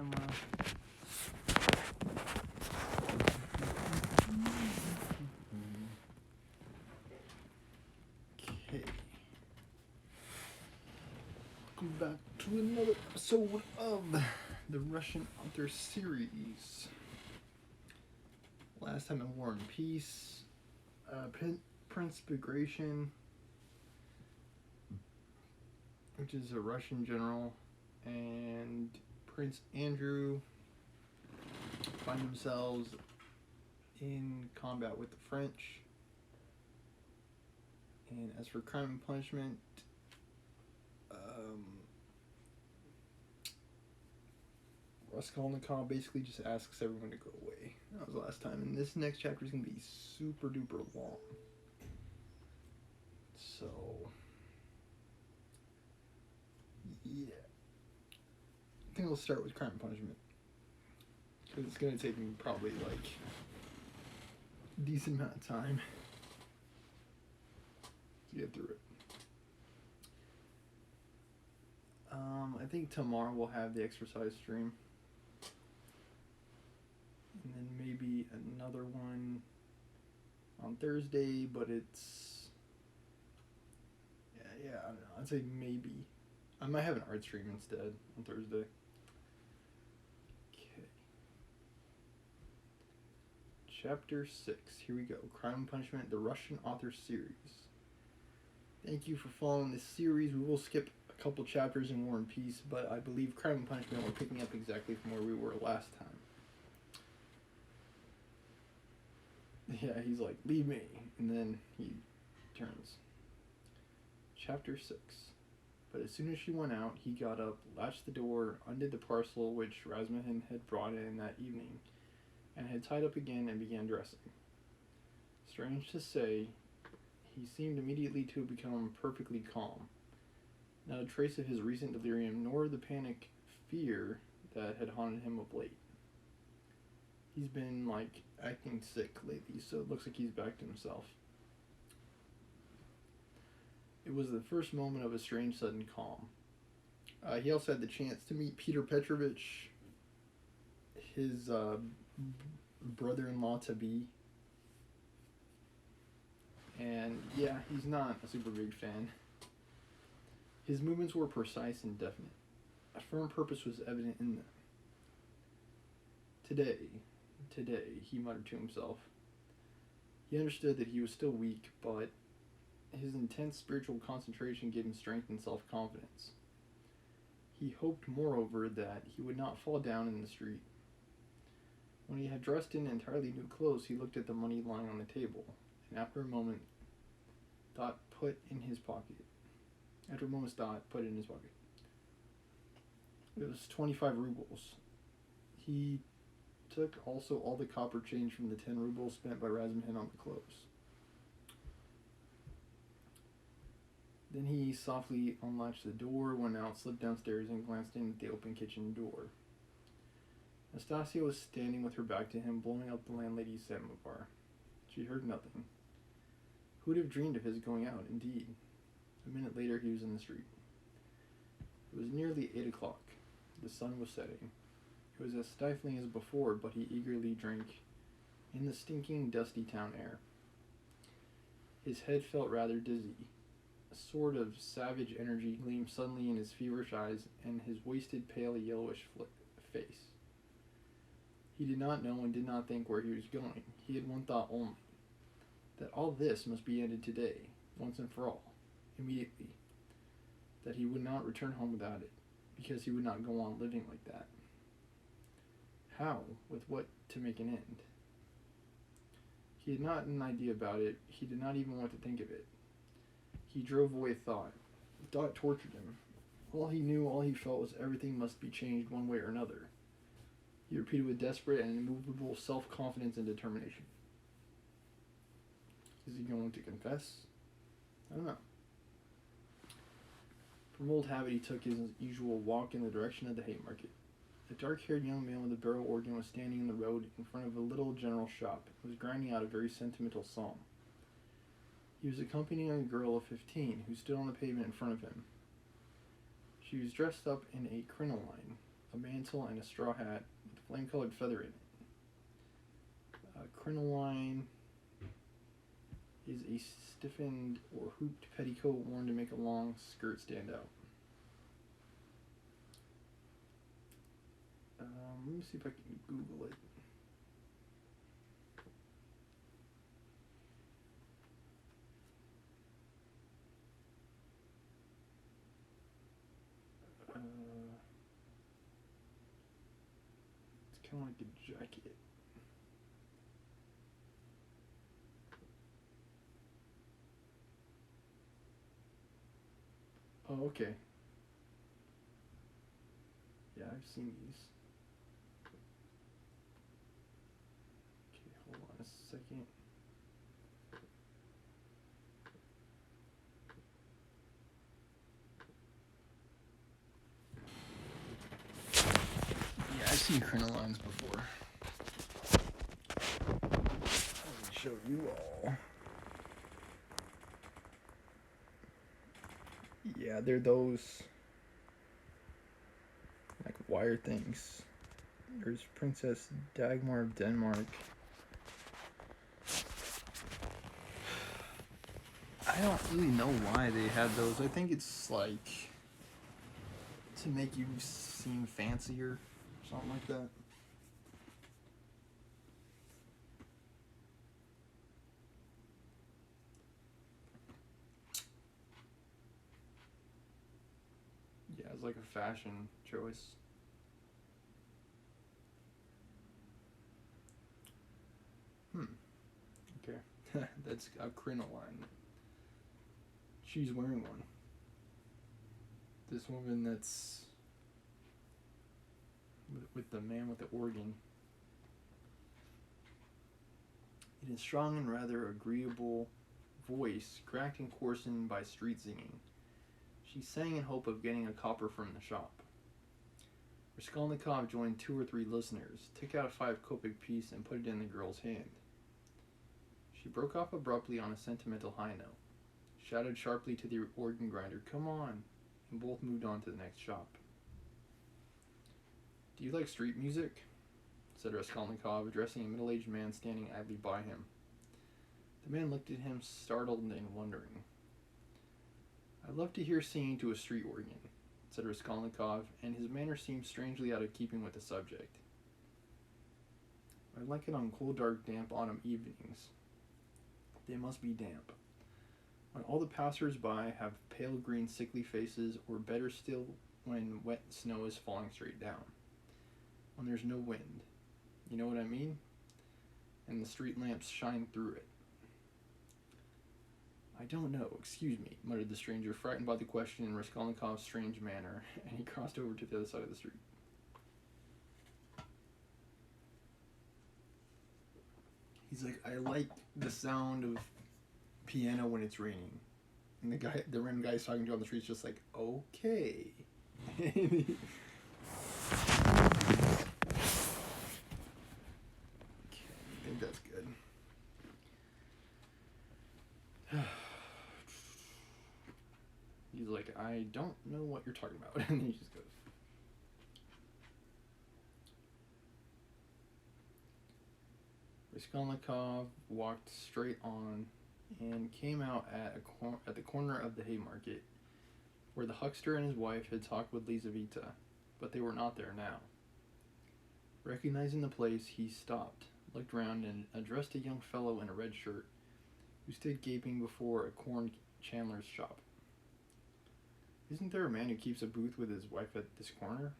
camera. Okay. Welcome back to another episode of the Russian Author series. Last time in War and Peace, Prince Bagration, which is a Russian general, and Prince Andrew find themselves in combat with the French. And as for Crime and Punishment, Raskolnikov basically just asks everyone to go away. That was the last time. And this next chapter is going to be super duper long. So, yeah. I think I'll start with Crime and Punishment. Because it's going to take me probably like a decent amount of time to get through it. I think tomorrow we'll have the exercise stream. And then maybe another one on Thursday, but it's... Yeah, I don't know. I'd say maybe. I might have an art stream instead on Thursday. Okay. Chapter 6. Here we go. Crime and Punishment, the Russian Author series. Thank you for following this series. We will skip a couple chapters in War and Peace, but I believe Crime and Punishment we're picking up exactly from where we were last time. Yeah, he's like, leave me. And then he turns. Chapter 6. But as soon as she went out, he got up, latched the door, undid the parcel which Razumhin had brought in that evening, and had tied up again and began dressing. Strange to say, he seemed immediately to have become perfectly calm. Not a trace of his recent delirium, nor the panic fear that had haunted him of late. He's been, like, acting sick lately, so it looks like he's back to himself. It was the first moment of a strange, sudden calm. He also had the chance to meet Peter Petrovich, his brother-in-law-to-be. And, yeah, he's not a super big fan. His movements were precise and definite. A firm purpose was evident in them. Today, he muttered to himself. He understood that he was still weak, but his intense spiritual concentration gave him strength and self-confidence. He hoped, moreover, that he would not fall down in the street. When he had dressed in entirely new clothes, he looked at the money lying on the table, and after a moment's thought, put it in his pocket. It was 25 rubles. He took also all the copper change from the 10 rubles spent by Razumhin on the clothes. Then he softly unlatched the door, went out, slipped downstairs, and glanced in at the open kitchen door. Nastasia was standing with her back to him, blowing up the landlady's samovar. She heard nothing. Who would have dreamed of his going out, indeed? A minute later, he was in the street. It was nearly 8 o'clock. The sun was setting. It was as stifling as before, but he eagerly drank in the stinking, dusty town air. His head felt rather dizzy. A sort of savage energy gleamed suddenly in his feverish eyes and his wasted, pale, yellowish face. He did not know and did not think where he was going. He had one thought only, that all this must be ended today, once and for all, immediately, that he would not return home without it, because he would not go on living like that. How, with what, to make an end? He had not an idea about it. He did not even want to think of it. He drove away thought. Thought tortured him. All he knew, all he felt was everything must be changed one way or another. He repeated with desperate and immovable self-confidence and determination. Is he going to confess? I don't know. From old habit, he took his usual walk in the direction of the Haymarket. A dark-haired young man with a barrel organ was standing in the road in front of a little general shop. He was grinding out a very sentimental psalm. He was accompanying a girl of 15 who stood on the pavement in front of him. She was dressed up in a crinoline, a mantle, and a straw hat with a flame-colored feather in it. Crinoline is a stiffened or hooped petticoat worn to make a long skirt stand out. Let me see if I can Google it. It's kind of like a jacket. Oh, okay. Yeah, I've seen these. Okay, hold on a second. Yeah, I've seen crinolines before. Let me show you all. Yeah, they're those like wire things. There's Princess Dagmar of Denmark. I don't really know why they had those. I think it's like to make you seem fancier, something like that. Yeah, it's like a fashion choice. Okay. That's a crinoline. She's wearing one. This woman that's with the man with the organ. It is strong and rather agreeable voice, cracked and coarsened by street singing. She sang in hope of getting a copper from the shop. Raskolnikov joined 2 or 3 listeners, took out a 5 kopeck piece and put it in the girl's hand. She broke off abruptly on a sentimental high note, shouted sharply to the organ grinder, "Come on," and both moved on to the next shop. "Do you like street music?" said Raskolnikov, addressing a middle-aged man standing idly by him. The man looked at him, startled and wondering. "I love to hear singing to a street organ," said Raskolnikov, and his manner seemed strangely out of keeping with the subject. "I like it on cold, dark, damp autumn evenings. They must be damp. When all the passers-by have pale green sickly faces, or better still, when wet snow is falling straight down. When there's no wind. You know what I mean? And the street lamps shine through it." "I don't know, excuse me," muttered the stranger, frightened by the question in Raskolnikov's strange manner, and he crossed over to the other side of the street. He's like, "I like the sound of piano when it's raining." And the random guy he's talking to on the street's just like, "Okay." Okay, I think that's good. He's like, "I don't know what you're talking about." And he just goes. Raskolnikov walked straight on and came out at the corner of the Haymarket, where the huckster and his wife had talked with Lizaveta, but they were not there now. Recognizing the place, he stopped, looked round, and addressed a young fellow in a red shirt, who stood gaping before a corn chandler's shop. "Isn't there a man who keeps a booth with his wife at this corner?"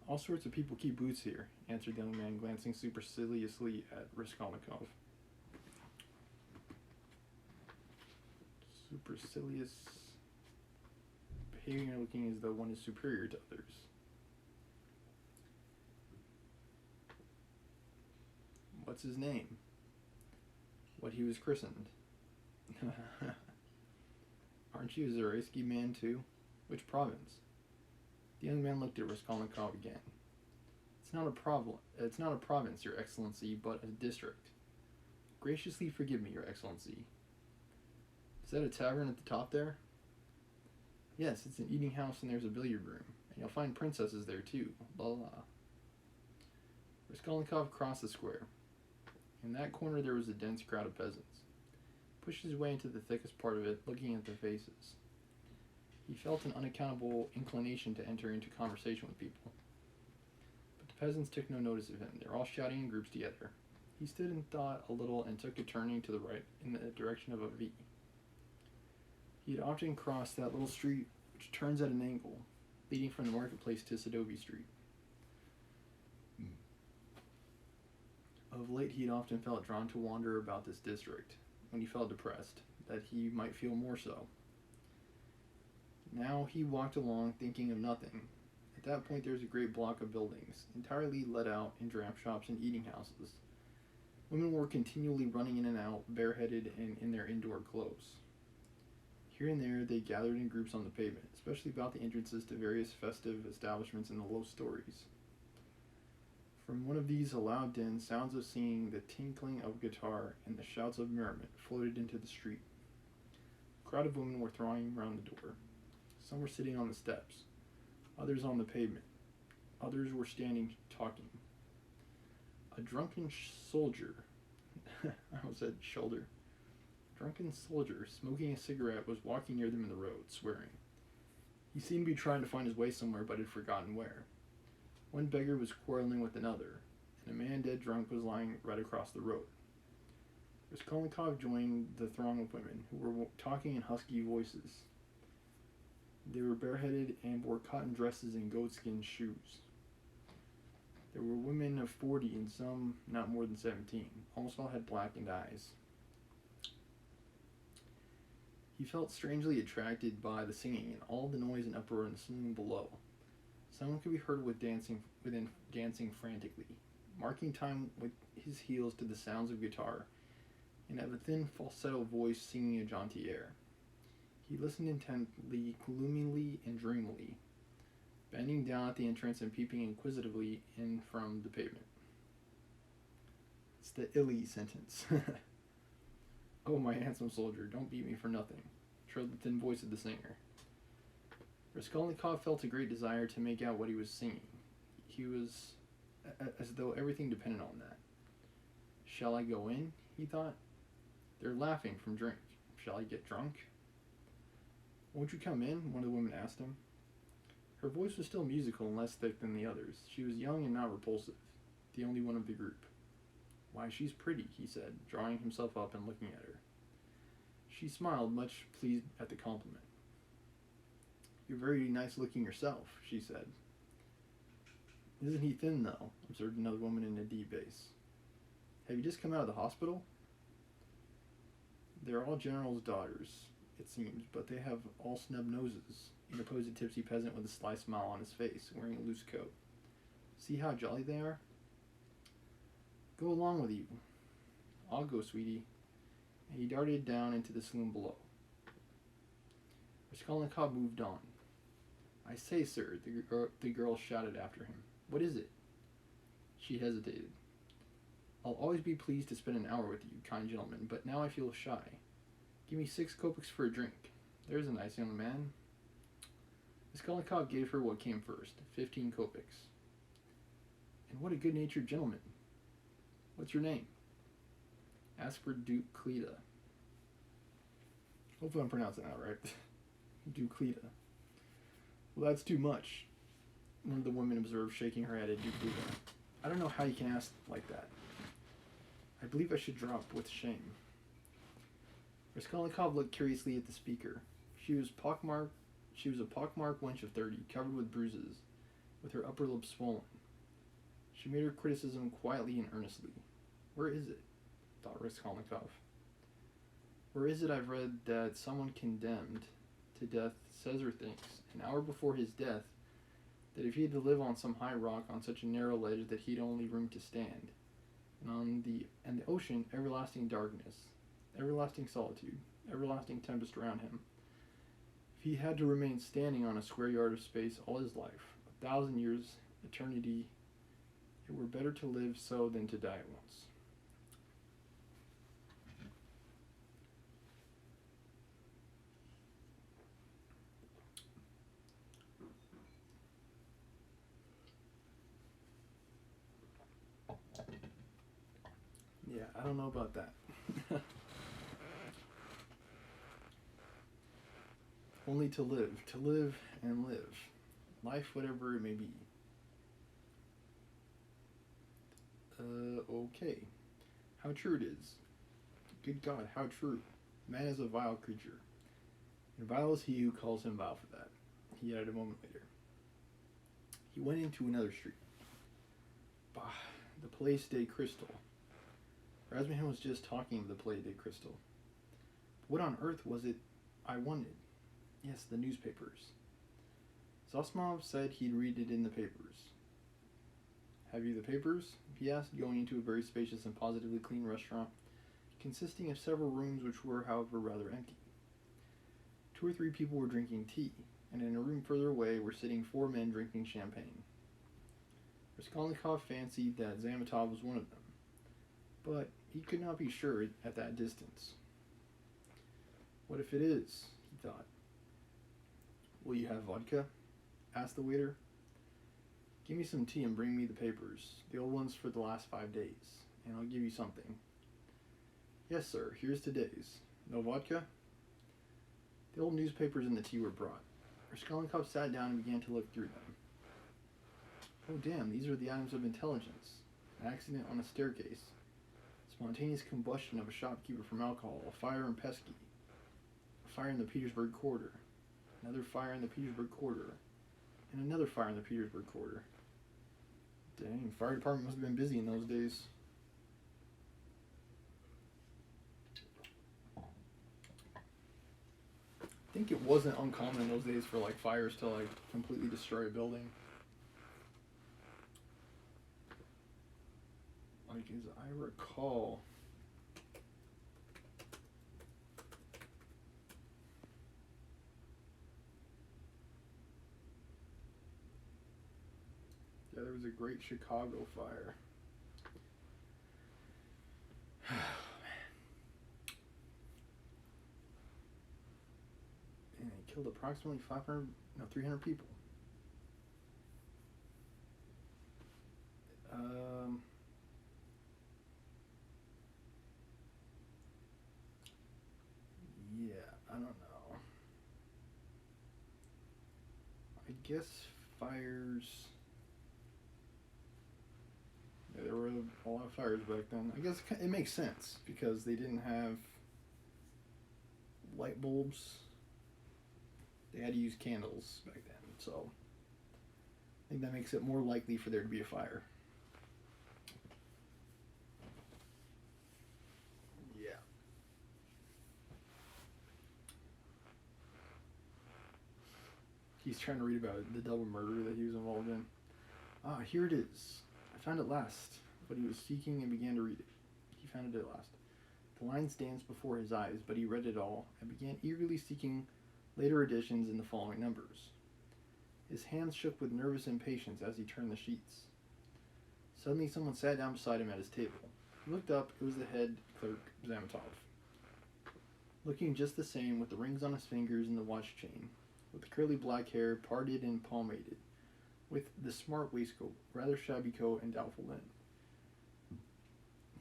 "All sorts of people keep booths here," answered the young man, glancing superciliously at Raskolnikov. Supercilious behavior, looking as though one is superior to others. "What's his name?" "What he was christened." "Aren't you a Zaraysky man too? Which province?" The young man looked at Raskolnikov again. It's not a province, Your Excellency, but a district." "Graciously forgive me, Your Excellency." "Is that a tavern at the top there?" "Yes, it's an eating house and there's a billiard room. And you'll find princesses there too. La la. Raskolnikov crossed the square. In that corner there was a dense crowd of peasants. He pushed his way into the thickest part of it, looking at their faces. He felt an unaccountable inclination to enter into conversation with people. But the peasants took no notice of him. They were all shouting in groups together. He stood and thought a little and took a turning to the right in the direction of a V. He had often crossed that little street which turns at an angle, leading from the marketplace to Sadovy Street. Of late he had often felt drawn to wander about this district, when he felt depressed, that he might feel more so. Now he walked along thinking of nothing. At that point there was a great block of buildings, entirely let out in dram shops and eating houses. Women were continually running in and out, bareheaded and in their indoor clothes. Here and there they gathered in groups on the pavement, especially about the entrances to various festive establishments in the low stories. From one of these loud dens, sounds of singing, the tinkling of guitar, and the shouts of merriment floated into the street. A crowd of women were thronging round the door. Some were sitting on the steps, others on the pavement, others were standing talking. A drunken soldier, I almost said shoulder, drunken soldier smoking a cigarette was walking near them in the road, swearing. He seemed to be trying to find his way somewhere, but had forgotten where. One beggar was quarreling with another, and a man dead drunk was lying right across the road. Raskolnikov joined the throng of women, who were talking in husky voices. They were bareheaded and wore cotton dresses and goatskin shoes. There were women of 40 and some not more than 17. Almost all had blackened eyes. He felt strangely attracted by the singing and all the noise and uproar in the saloon below. Someone could be heard dancing frantically, marking time with his heels to the sounds of guitar, and of a thin falsetto voice singing a jaunty air. He listened intently, gloomily, and dreamily, bending down at the entrance and peeping inquisitively in from the pavement. It's the Illy sentence. Oh, my handsome soldier, don't beat me for nothing, trilled the thin voice of the singer. Raskolnikov felt a great desire to make out what he was singing. He was as though everything depended on that. Shall I go in? He thought. They're laughing from drink. Shall I get drunk? Won't you come in? One of the women asked him. Her voice was still musical and less thick than the others. She was young and not repulsive, the only one of the group. Why, she's pretty, he said, drawing himself up and looking at her. She smiled, much pleased at the compliment. You're very nice looking yourself, she said. Isn't he thin, though? Observed another woman in a deep bass. Have you just come out of the hospital? They're all generals' daughters, it seems, but they have all snub noses, interposed a tipsy peasant with a sly smile on his face, wearing a loose coat. See how jolly they are? Go along with you. I'll go, sweetie. And he darted down into the saloon below. Raskolnikov moved on. I say, sir, the girl shouted after him. What is it? She hesitated. I'll always be pleased to spend an hour with you, kind gentleman, but now I feel shy. Give me 6 kopecks for a drink. There's a nice young man. Raskolnikov gave her what came first, 15 kopecks. And what a good-natured gentleman. What's your name? Ask for Duke Cleta. Hopefully I'm pronouncing that right. Duke Cleta. Well, that's too much, one of the women observed, shaking her head at Duke Cleta. I don't know how you can ask like that. I believe I should drop with shame. Raskolnikov looked curiously at the speaker. She was a pockmarked wench of 30, covered with bruises, with her upper lip swollen. She made her criticism quietly and earnestly. Where is it? Thought Raskolnikov. Where is it I've read that someone condemned to death says or thinks, an hour before his death, that if he had to live on some high rock on such a narrow ledge that he'd only room to stand, and the ocean everlasting darkness, everlasting solitude, everlasting tempest around him, if he had to remain standing on a square yard of space all his life, 1,000 years, eternity, it were better to live so than to die at once. Yeah, I don't know about that. Only to live and live. Life, whatever it may be. Okay. How true it is. Good God, how true. Man is a vile creature. And vile is he who calls him vile for that. He added a moment later. He went into another street. Bah, the Place de Crystal. Rasmussen was just talking of the Place de Crystal. What on earth was it I wanted? Yes, the newspapers. Zamatov said he'd read it in the papers. Have you the papers? He asked, going into a very spacious and positively clean restaurant, consisting of several rooms which were, however, rather empty. 2 or 3 people were drinking tea, and in a room further away were sitting 4 men drinking champagne. Raskolnikov fancied that Zamatov was one of them, but he could not be sure at that distance. What if it is? He thought. Will you have vodka? Asked the waiter. Give me some tea and bring me the papers, the old ones for the last 5 days, and I'll give you something. Yes, sir, here's today's. No vodka? The old newspapers and the tea were brought. Raskolnikov sat down and began to look through them. Oh damn, these are the items of intelligence. An accident on a staircase. Spontaneous combustion of a shopkeeper from alcohol. A fire in Pesky. A fire in the Petersburg Quarter. Another fire in the Petersburg Quarter. And another fire in the Petersburg Quarter. Dang, fire department must have been busy in those days. I think it wasn't uncommon in those days for like fires to like completely destroy a building. Like as I recall, yeah, there was a great Chicago fire. And it killed approximately 300 people. Yeah, I don't know. I guess fires. Yeah, there were a lot of fires back then. I guess it makes sense because they didn't have light bulbs. They had to use candles back then, so I think that makes it more likely for there to be a fire. Yeah. He's trying to read about the double murder that he was involved in. Ah, here it is. I found it last, but he was seeking and began to read it. He found it at last. The lines danced before his eyes, but he read it all and began eagerly seeking later editions in the following numbers. His hands shook with nervous impatience as he turned the sheets. Suddenly someone sat down beside him at his table. He looked up. It was the head clerk, Zamatov. Looking just the same, with the rings on his fingers and the watch chain, with the curly black hair parted and pomaded, with the smart waistcoat, rather shabby coat, and doubtful linen.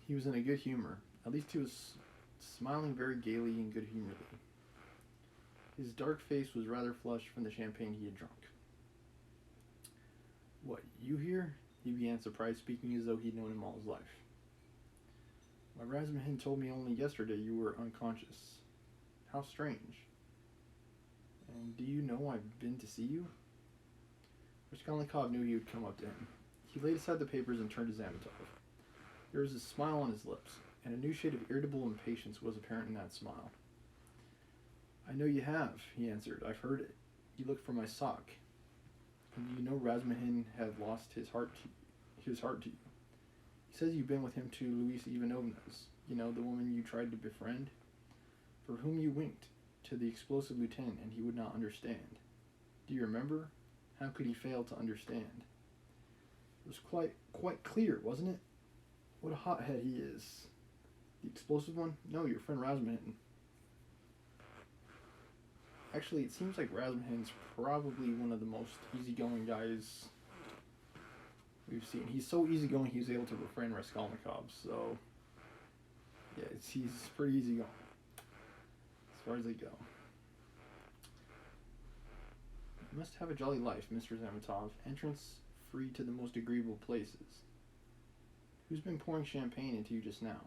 He was in a good humor. At least he was smiling very gaily and good-humoredly. His dark face was rather flushed from the champagne he had drunk. What, you here? He began, surprised, speaking as though he'd known him all his life. Why, Razumhin told me only yesterday you were unconscious. How strange. And do you know I've been to see you? Raskolnikov knew he would come up to him. He laid aside the papers and turned to Zamatov. There was a smile on his lips, and a new shade of irritable impatience was apparent in that smile. I know you have, he answered. I've heard it. You looked for my sock. And you know Razumhin had lost his heart to you. He says you've been with him to Louisa Ivanovna's, you know, the woman you tried to befriend, for whom you winked to the explosive lieutenant, and he would not understand. Do you remember? How could he fail to understand? It was quite clear, wasn't it? What a hothead he is. The explosive one? No, your friend Razumhin. Actually, it seems like Razumhin's probably one of the most easygoing guys we've seen. He's so easygoing he was able to befriend Raskolnikov, so Yeah, he's pretty easy going, as far as they go. You must have a jolly life, Mr. Zamatov. Entrance free to the most agreeable places. Who's been pouring champagne into you just now?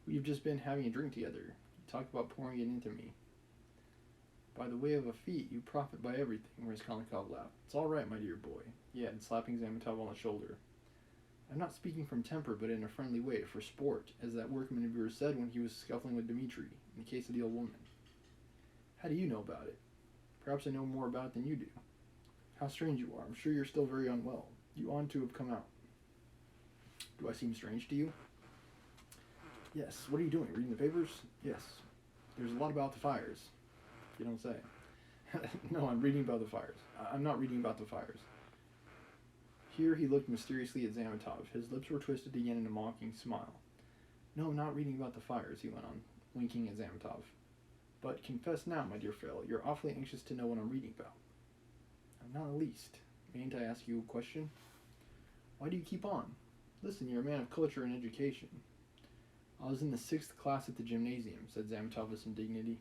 We've just been having a drink together. You talk about pouring it into me. By the way of a fee, you profit by everything, Raskolnikov laughed. It's all right, my dear boy, he added, slapping Zamatov on the shoulder. I'm not speaking from temper, but in a friendly way, for sport, as that workman of yours said when he was scuffling with Dmitri, in the case of the old woman. How do you know about it? Perhaps I know more about it than you do. How strange you are. I'm sure you're still very unwell. You ought to have come out. Do I seem strange to you? Yes. What are you doing? Reading the papers? Yes. There's a lot about the fires. You don't say. No, I'm reading about the fires. I'm not reading about the fires. Here he looked mysteriously at Zamatov. His lips were twisted again in a mocking smile. No, I'm not reading about the fires, he went on, winking at Zamatov. But confess now, my dear fellow, you're awfully anxious to know what I'm reading about. I'm not the least. Mayn't I ask you a question? Why do you keep on? Listen, you're a man of culture and education. I was in the 6th class at the gymnasium, said Zamatov with some dignity.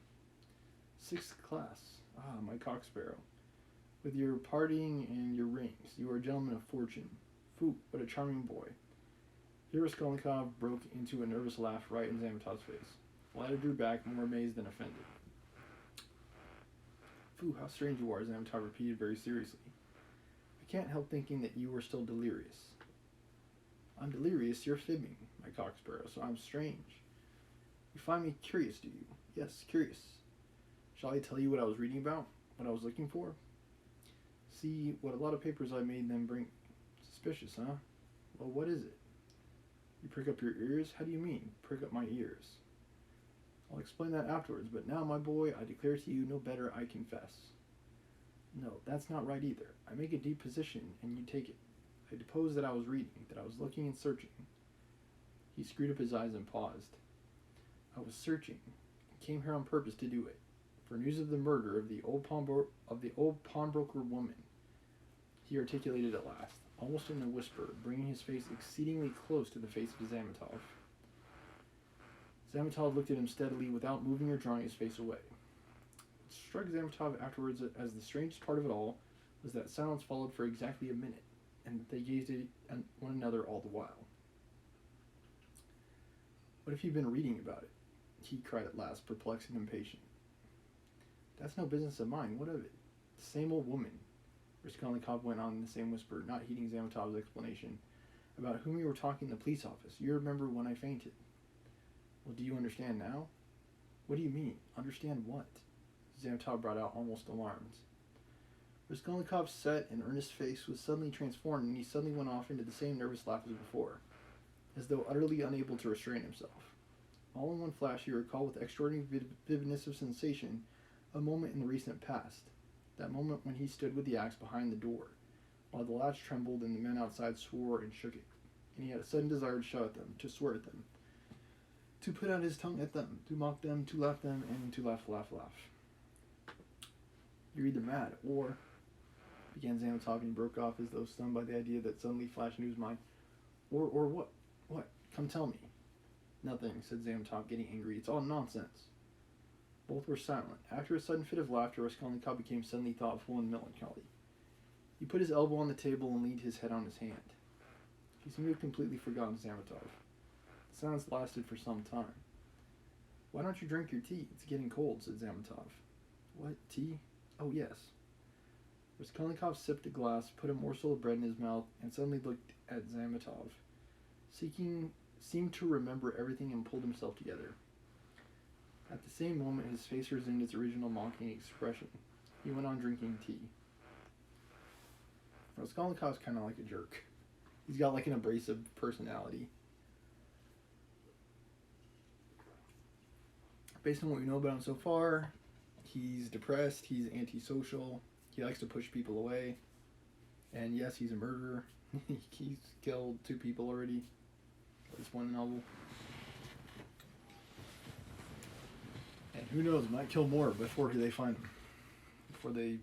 6th class? Ah, my cock sparrow. With your partying and your rings, you are a gentleman of fortune. Foo, what a charming boy. Here Raskolnikov broke into a nervous laugh right in Zamatov's face. The latter drew back, more amazed than offended. Foo, how strange you are, Zamatov repeated very seriously. I can't help thinking that you are still delirious. I'm delirious, you're fibbing, my cock sparrow, so I'm strange. You find me curious, do you? Yes, curious. Shall I tell you what I was reading about? What I was looking for? See, what a lot of papers I made them bring. Suspicious, huh? Well, what is it? You prick up your ears? How do you mean, prick up my ears? I'll explain that afterwards, but now, my boy, I declare to you no better, I confess. No, that's not right either. I make a deposition, and you take it. I depose that I was reading, that I was looking and searching. He screwed up his eyes and paused. I was searching, and came here on purpose to do it, for news of the murder of the old pawnbroker woman. He articulated at last, almost in a whisper, bringing his face exceedingly close to the face of Zamatov. Zamatov looked at him steadily, without moving or drawing his face away. What struck Zamatov afterwards as the strangest part of it all was that silence followed for exactly a minute, and that they gazed at one another all the while. What have you been reading about it? He cried at last, perplexed and impatient. That's no business of mine. What of it? The same old woman. Raskolnikov went on in the same whisper, not heeding Zamatov's explanation, about whom you were talking in the police office. You remember when I fainted. Well, do you understand now? What do you mean? Understand what? Zamatov brought out, almost alarmed. Raskolnikov's set and earnest face was suddenly transformed, and he suddenly went off into the same nervous laugh as before, as though utterly unable to restrain himself. All in one flash he recalled with extraordinary vividness of sensation a moment in the recent past, that moment when he stood with the axe behind the door, while the latch trembled and the men outside swore and shook it, and he had a sudden desire to shout at them, to swear at them, to put out his tongue at them, to mock them, to laugh them, and to laugh. You're either mad, or, began Zamatov, and he broke off as though stunned by the idea that suddenly flashed into his mind. Or what? What? Come tell me. Nothing, said Zamatov, getting angry. It's all nonsense. Both were silent. After a sudden fit of laughter, Raskolnikov became suddenly thoughtful and melancholy. He put his elbow on the table and leaned his head on his hand. He seemed to have completely forgotten Zamatov. The silence lasted for some time. Why don't you drink your tea? It's getting cold, said Zamatov. What, tea? Oh, yes. Raskolnikov sipped a glass, put a morsel of bread in his mouth, and suddenly looked at Zamatov. Seemed to remember everything and pulled himself together. At the same moment, his face resumed its original mocking expression. He went on drinking tea. Raskolnikov's kind of like a jerk. He's got like an abrasive personality. Based on what we know about him so far, he's depressed, he's antisocial, he likes to push people away, and yes, he's a murderer. He's killed 2 people already at this point in the novel. And who knows, might kill more before they find him, before they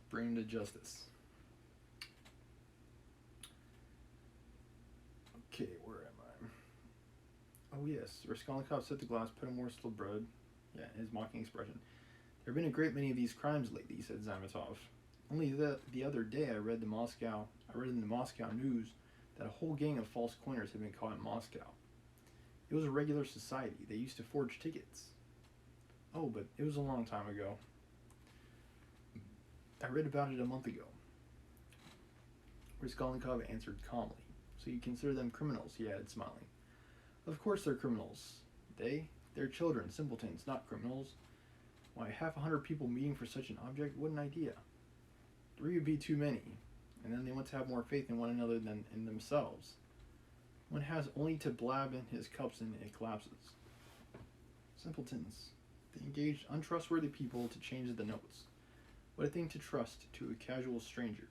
bring him to justice. Okay, where am I? Oh, yes. Raskolnikov set the glass, put a morsel of bread. Yeah, his mocking expression. There have been a great many of these crimes lately, said Zamatov. Only the other day I read in the Moscow news that a whole gang of false coiners had been caught in Moscow. It was a regular society. They used to forge tickets. Oh, but it was a long time ago. I read about it a month ago. Raskolnikov answered calmly. So you consider them criminals, he added, smiling. Of course they're criminals. They're children, simpletons, not criminals. Why, 100 people meeting for such an object? What an idea. 3 would be too many, and then they want to have more faith in one another than in themselves. One has only to blab in his cups and it collapses. Simpletons. They engaged untrustworthy people to change the notes. What a thing to trust to a casual stranger.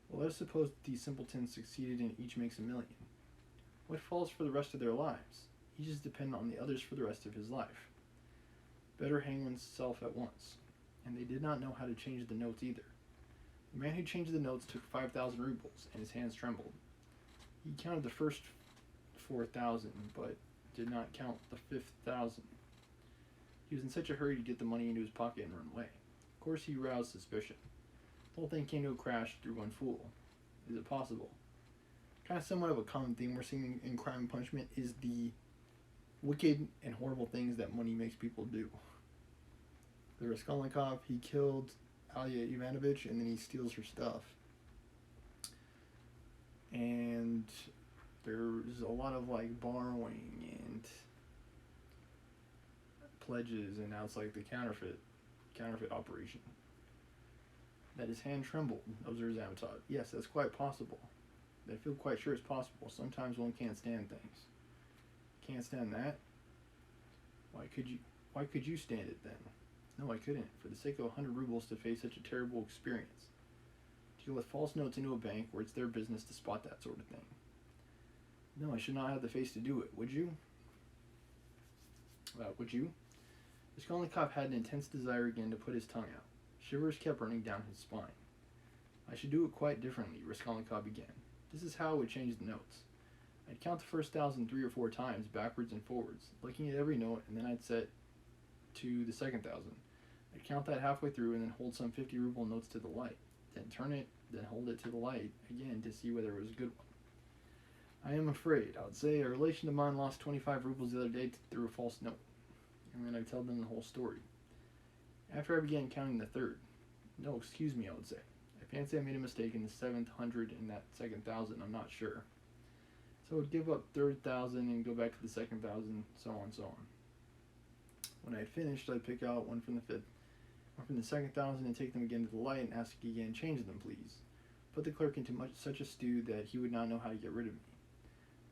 Well, let us suppose that these simpletons succeeded and each makes $1 million. What falls for the rest of their lives? Each is dependent on the others for the rest of his life. Better hang oneself at once. And they did not know how to change the notes either. The man who changed the notes took 5,000 rubles, and his hands trembled. He counted the first 4,000, but did not count the 5,000. He was in such a hurry to get the money into his pocket and run away. Of course, he roused suspicion. The whole thing came to a crash through one fool. Is it possible? Kind of somewhat of a common theme we're seeing in Crime and Punishment is the wicked and horrible things that money makes people do. The Raskolnikov, he killed Alia Ivanovich and then he steals her stuff. And there's a lot of like borrowing and pledges, and now it's like the counterfeit operation. That his hand trembled, observed Zamatov. Yes, that's quite possible. I feel quite sure it's possible. Sometimes one can't stand things. Can't stand that? Why could you stand it then? No, I couldn't. For the sake of 100 rubles to face such a terrible experience. To go with false notes into a bank where it's their business to spot that sort of thing. No, I should not have the face to do it. Would you? Would you? Raskolnikov had an intense desire again to put his tongue out. Shivers kept running down his spine. I should do it quite differently, Raskolnikov began. This is how I would change the notes. I'd count the first 1,000 3 or 4 times, backwards and forwards, looking at every note, and then I'd set to the second 1,000. I'd count that halfway through and then hold some 50 ruble notes to the light. Then turn it, then hold it to the light again to see whether it was a good one. I am afraid, I would say, a relation of mine lost 25 rubles the other day through a false note. And then I'd tell them the whole story. After I began counting the third, no, excuse me, I would say. I fancy I made a mistake in the 700 and that second 1,000, I'm not sure. So I would give up third 1,000 and go back to the second 1,000, so on and so on. When I had finished, I'd pick out one from the fifth, one from the second 1,000 and take them again to the light and ask again, change them please. Put the clerk into such a stew that he would not know how to get rid of me.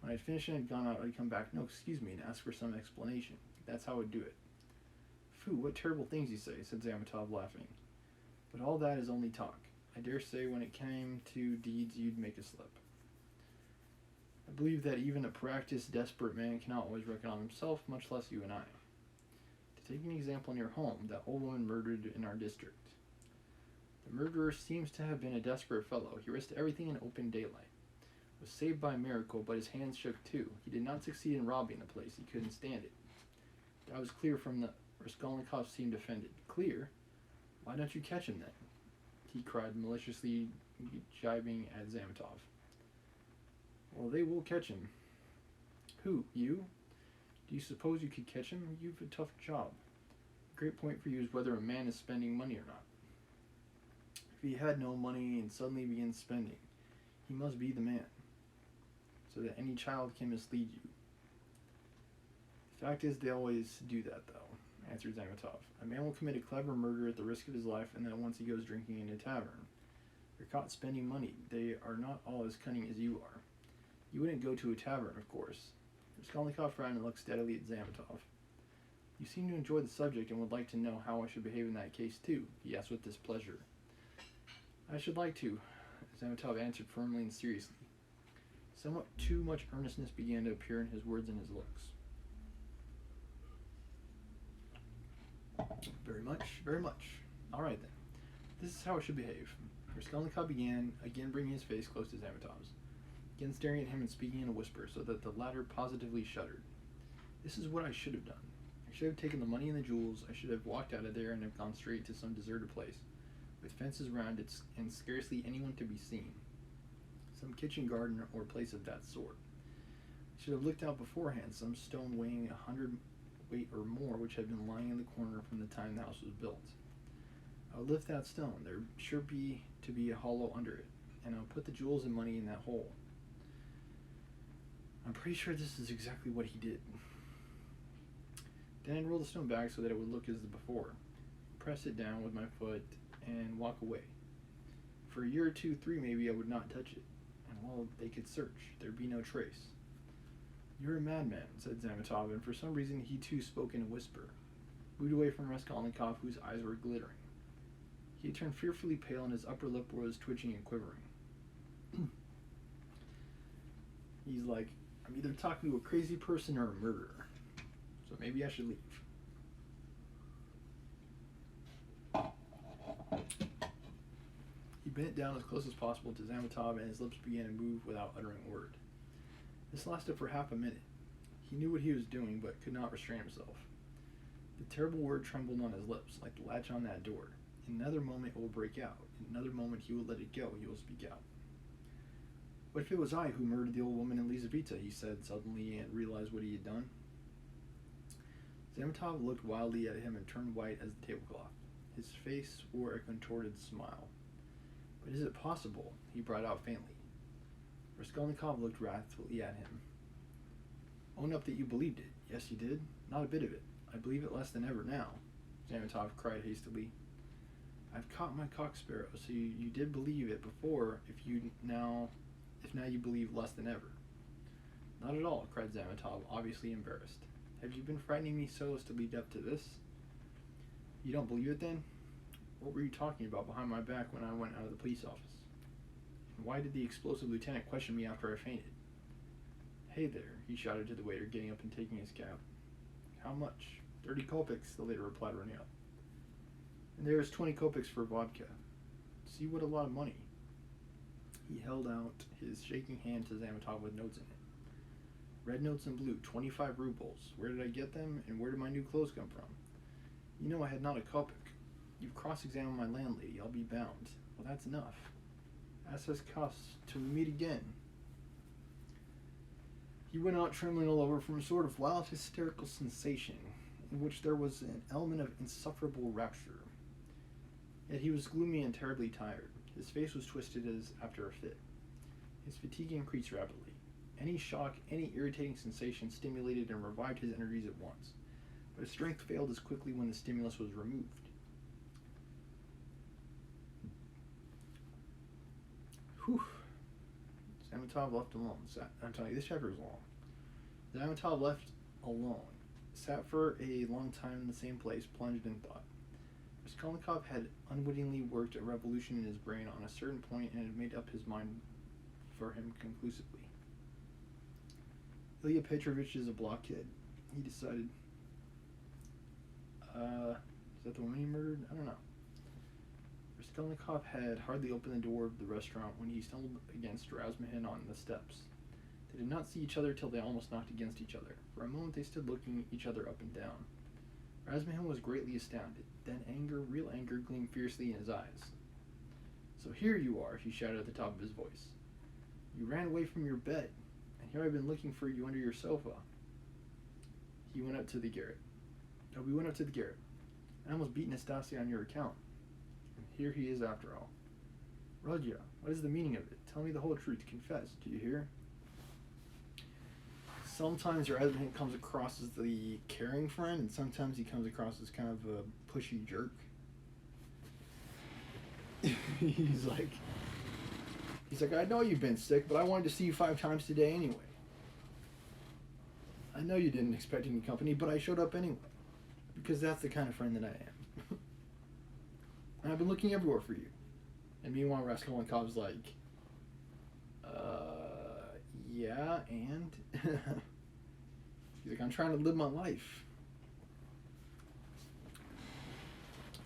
When I'd finished and had gone out, I'd come back, no, excuse me, and ask for some explanation. That's how I would do it. Phew, what terrible things you say, said Zamatov, laughing. But all that is only talk. I dare say when it came to deeds, you'd make a slip. I believe that even a practiced, desperate man cannot always reckon on himself, much less you and I. To take an example in your home, that old woman murdered in our district. The murderer seems to have been a desperate fellow. He risked everything in open daylight. Was saved by a miracle, but his hands shook too. He did not succeed in robbing the place. He couldn't stand it. That was clear from the... Raskolnikov seemed offended. Clear? Why don't you catch him then? He cried, maliciously jibing at Zamatov. Well, they will catch him. Who? You? Do you suppose you could catch him? You've a tough job. The great point for you is whether a man is spending money or not. If he had no money and suddenly begins spending, he must be the man, so that any child can mislead you. The fact is, they always do that, though, answered Zamatov. A man will commit a clever murder at the risk of his life, and then at once he goes drinking in a tavern. You're caught spending money. They are not all as cunning as you are. You wouldn't go to a tavern, of course. Raskolnikov frowned and looked steadily at Zamatov. You seem to enjoy the subject and would like to know how I should behave in that case, too, he asked with displeasure. I should like to, Zamatov answered firmly and seriously. Somewhat too much earnestness began to appear in his words and his looks. Very much, very much. All right, then. This is how I should behave. Raskolnikov began, again bringing his face close to Zamatov's, again staring at him and speaking in a whisper, so that the latter positively shuddered. This is what I should have done. I should have taken the money and the jewels. I should have walked out of there and have gone straight to some deserted place, with fences around it and scarcely anyone to be seen. Some kitchen garden or place of that sort. I should have looked out beforehand, some stone weighing 100 weight or more which had been lying in the corner from the time the house was built. I would lift that stone. There would sure be to be a hollow under it, and I would put the jewels and money in that hole. I'm pretty sure this is exactly what he did. Then I'd roll the stone back so that it would look as before, press it down with my foot, and walk away. For a year or two, 3 maybe, I would not touch it, and well, they could search. There'd be no trace. You're a madman, said Zamatov, and for some reason he too spoke in a whisper, moved away from Raskolnikov, whose eyes were glittering. He had turned fearfully pale, and his upper lip was twitching and quivering. He's like, I'm either talking to a crazy person or a murderer, so maybe I should leave. He bent down as close as possible to Zamatov, and his lips began to move without uttering a word. This lasted for half a minute. He knew what he was doing, but could not restrain himself. The terrible word trembled on his lips, like the latch on that door. In another moment it will break out. In another moment he will let it go. He will speak out. What if it was I who murdered the old woman in Lizaveta? He said suddenly, and realized what he had done. Zamatov looked wildly at him and turned white as the tablecloth. His face wore a contorted smile. But is it possible? He brought out faintly. Raskolnikov looked wrathfully at him. Own up that you believed it. Yes, you did. Not a bit of it. I believe it less than ever now, Zamatov cried hastily. I've caught my cock sparrow, so you did believe it before, if now you believe less than ever. Not at all, cried Zamatov, obviously embarrassed. Have you been frightening me so as to lead up to this? You don't believe it then? What were you talking about behind my back when I went out of the police office? And why did the explosive lieutenant question me after I fainted? Hey there, he shouted to the waiter, getting up and taking his cap. How much? 30 kopecks, the waiter replied, running up. And there's 20 kopecks for vodka. See what a lot of money. He held out his shaking hand to Zamatov with notes in it. Red notes and blue, 25 rubles. Where did I get them, and where did my new clothes come from? You know I had not a kopek. You've cross-examined my landlady. I'll be bound. Well, that's enough. SS costs till we meet again. He went out trembling all over from a sort of wild hysterical sensation in which there was an element of insufferable rapture. Yet he was gloomy and terribly tired. His face was twisted as after a fit. His fatigue increased rapidly. Any shock, any irritating sensation stimulated and revived his energies at once, but his strength failed as quickly when the stimulus was removed. Whew. Zamatov left alone. I'm telling you, this chapter is long. Zamatov left alone. Sat for a long time in the same place, plunged in thought. Raskolnikov had unwittingly worked a revolution in his brain on a certain point and had made up his mind for him conclusively. Ilya Petrovich is a blockhead, he decided. Is that the woman he murdered? I don't know. Raskolnikov had hardly opened the door of the restaurant when he stumbled against Razumhin on the steps. They did not see each other till they almost knocked against each other. For a moment they stood looking each other up and down. Razumhin was greatly astounded. Then anger, real anger, gleamed fiercely in his eyes. So here you are, he shouted at the top of his voice. You ran away from your bed, and here I've been looking for you under your sofa. We went up to the garret. I almost beat Nastasia on your account. And here he is after all. Rodya, what is the meaning of it? Tell me the whole truth. Confess. Do you hear? Sometimes Razumhin comes across as the caring friend, and sometimes he comes across as kind of a pushy jerk. He's like, I know you've been sick, but I wanted to see you 5 times today anyway. I know you didn't expect any company, but I showed up anyway. Because that's the kind of friend that I am. And I've been looking everywhere for you. And meanwhile, Raskolnikov's like, yeah, and? He's like, I'm trying to live my life.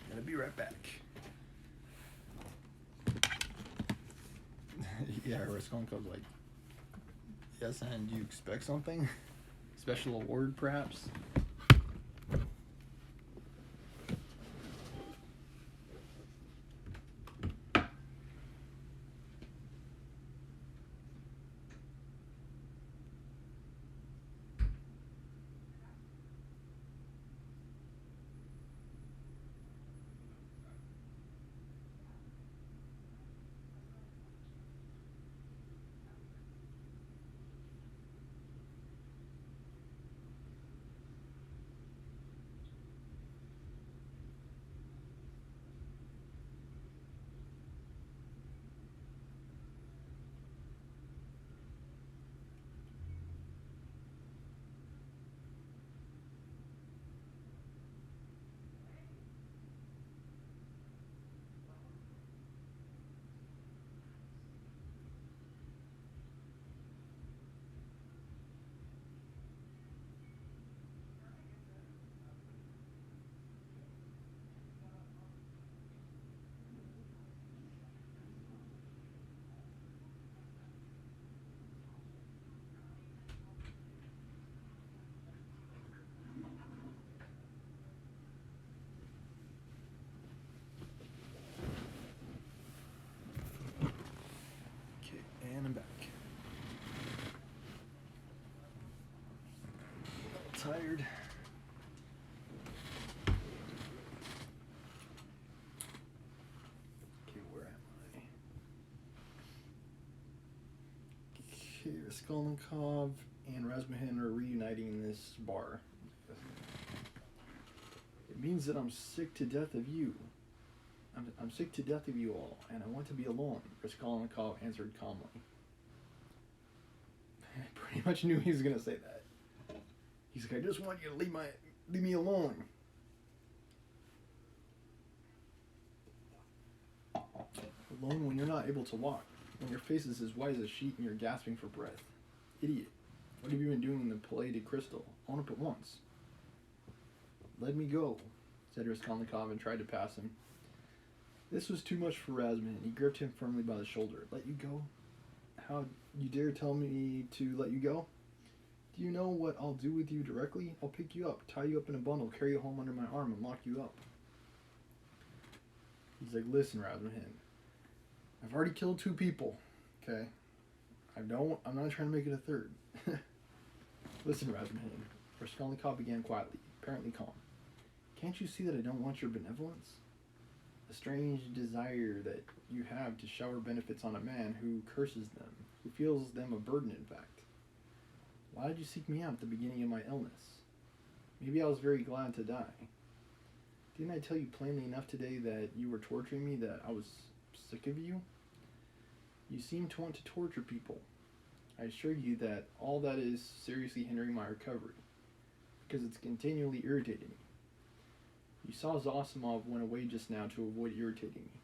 Gonna be right back. Yeah, Raskolnikov's like, yes, and do you expect something? Special award, perhaps? Okay, and I'm back. Tired. Okay, where am I? Okay, Raskolnikov and Razumhin are reuniting in this bar. It means that I'm sick to death of you. I'm sick to death of you all, and I want to be alone, Raskolnikov answered calmly. I pretty much knew he was going to say that. He's like, I just want you to leave me alone. Alone when you're not able to walk, when your face is as white as a sheet and you're gasping for breath. Idiot. What have you been doing in the Palais de Crystal? Own up at once. Let me go, said Raskolnikov and tried to pass him. This was too much for Razumhin. He gripped him firmly by the shoulder. Let you go? How you dare tell me to let you go? Do you know what I'll do with you directly? I'll pick you up, tie you up in a bundle, carry you home under my arm, and lock you up. He's like, listen, Razumhin. I've already killed 2 people, okay? I'm not trying to make it a third. Listen, Razumhin. Raskolnikov began quietly, apparently calm. Can't you see that I don't want your benevolence? A strange desire that you have to shower benefits on a man who curses them, who feels them a burden, in fact. Why did you seek me out at the beginning of my illness? Maybe I was very glad to die. Didn't I tell you plainly enough today that you were torturing me, that I was sick of you? You seem to want to torture people. I assure you that all that is seriously hindering my recovery, because it's continually irritating me. You saw Zamatov went away just now to avoid irritating me.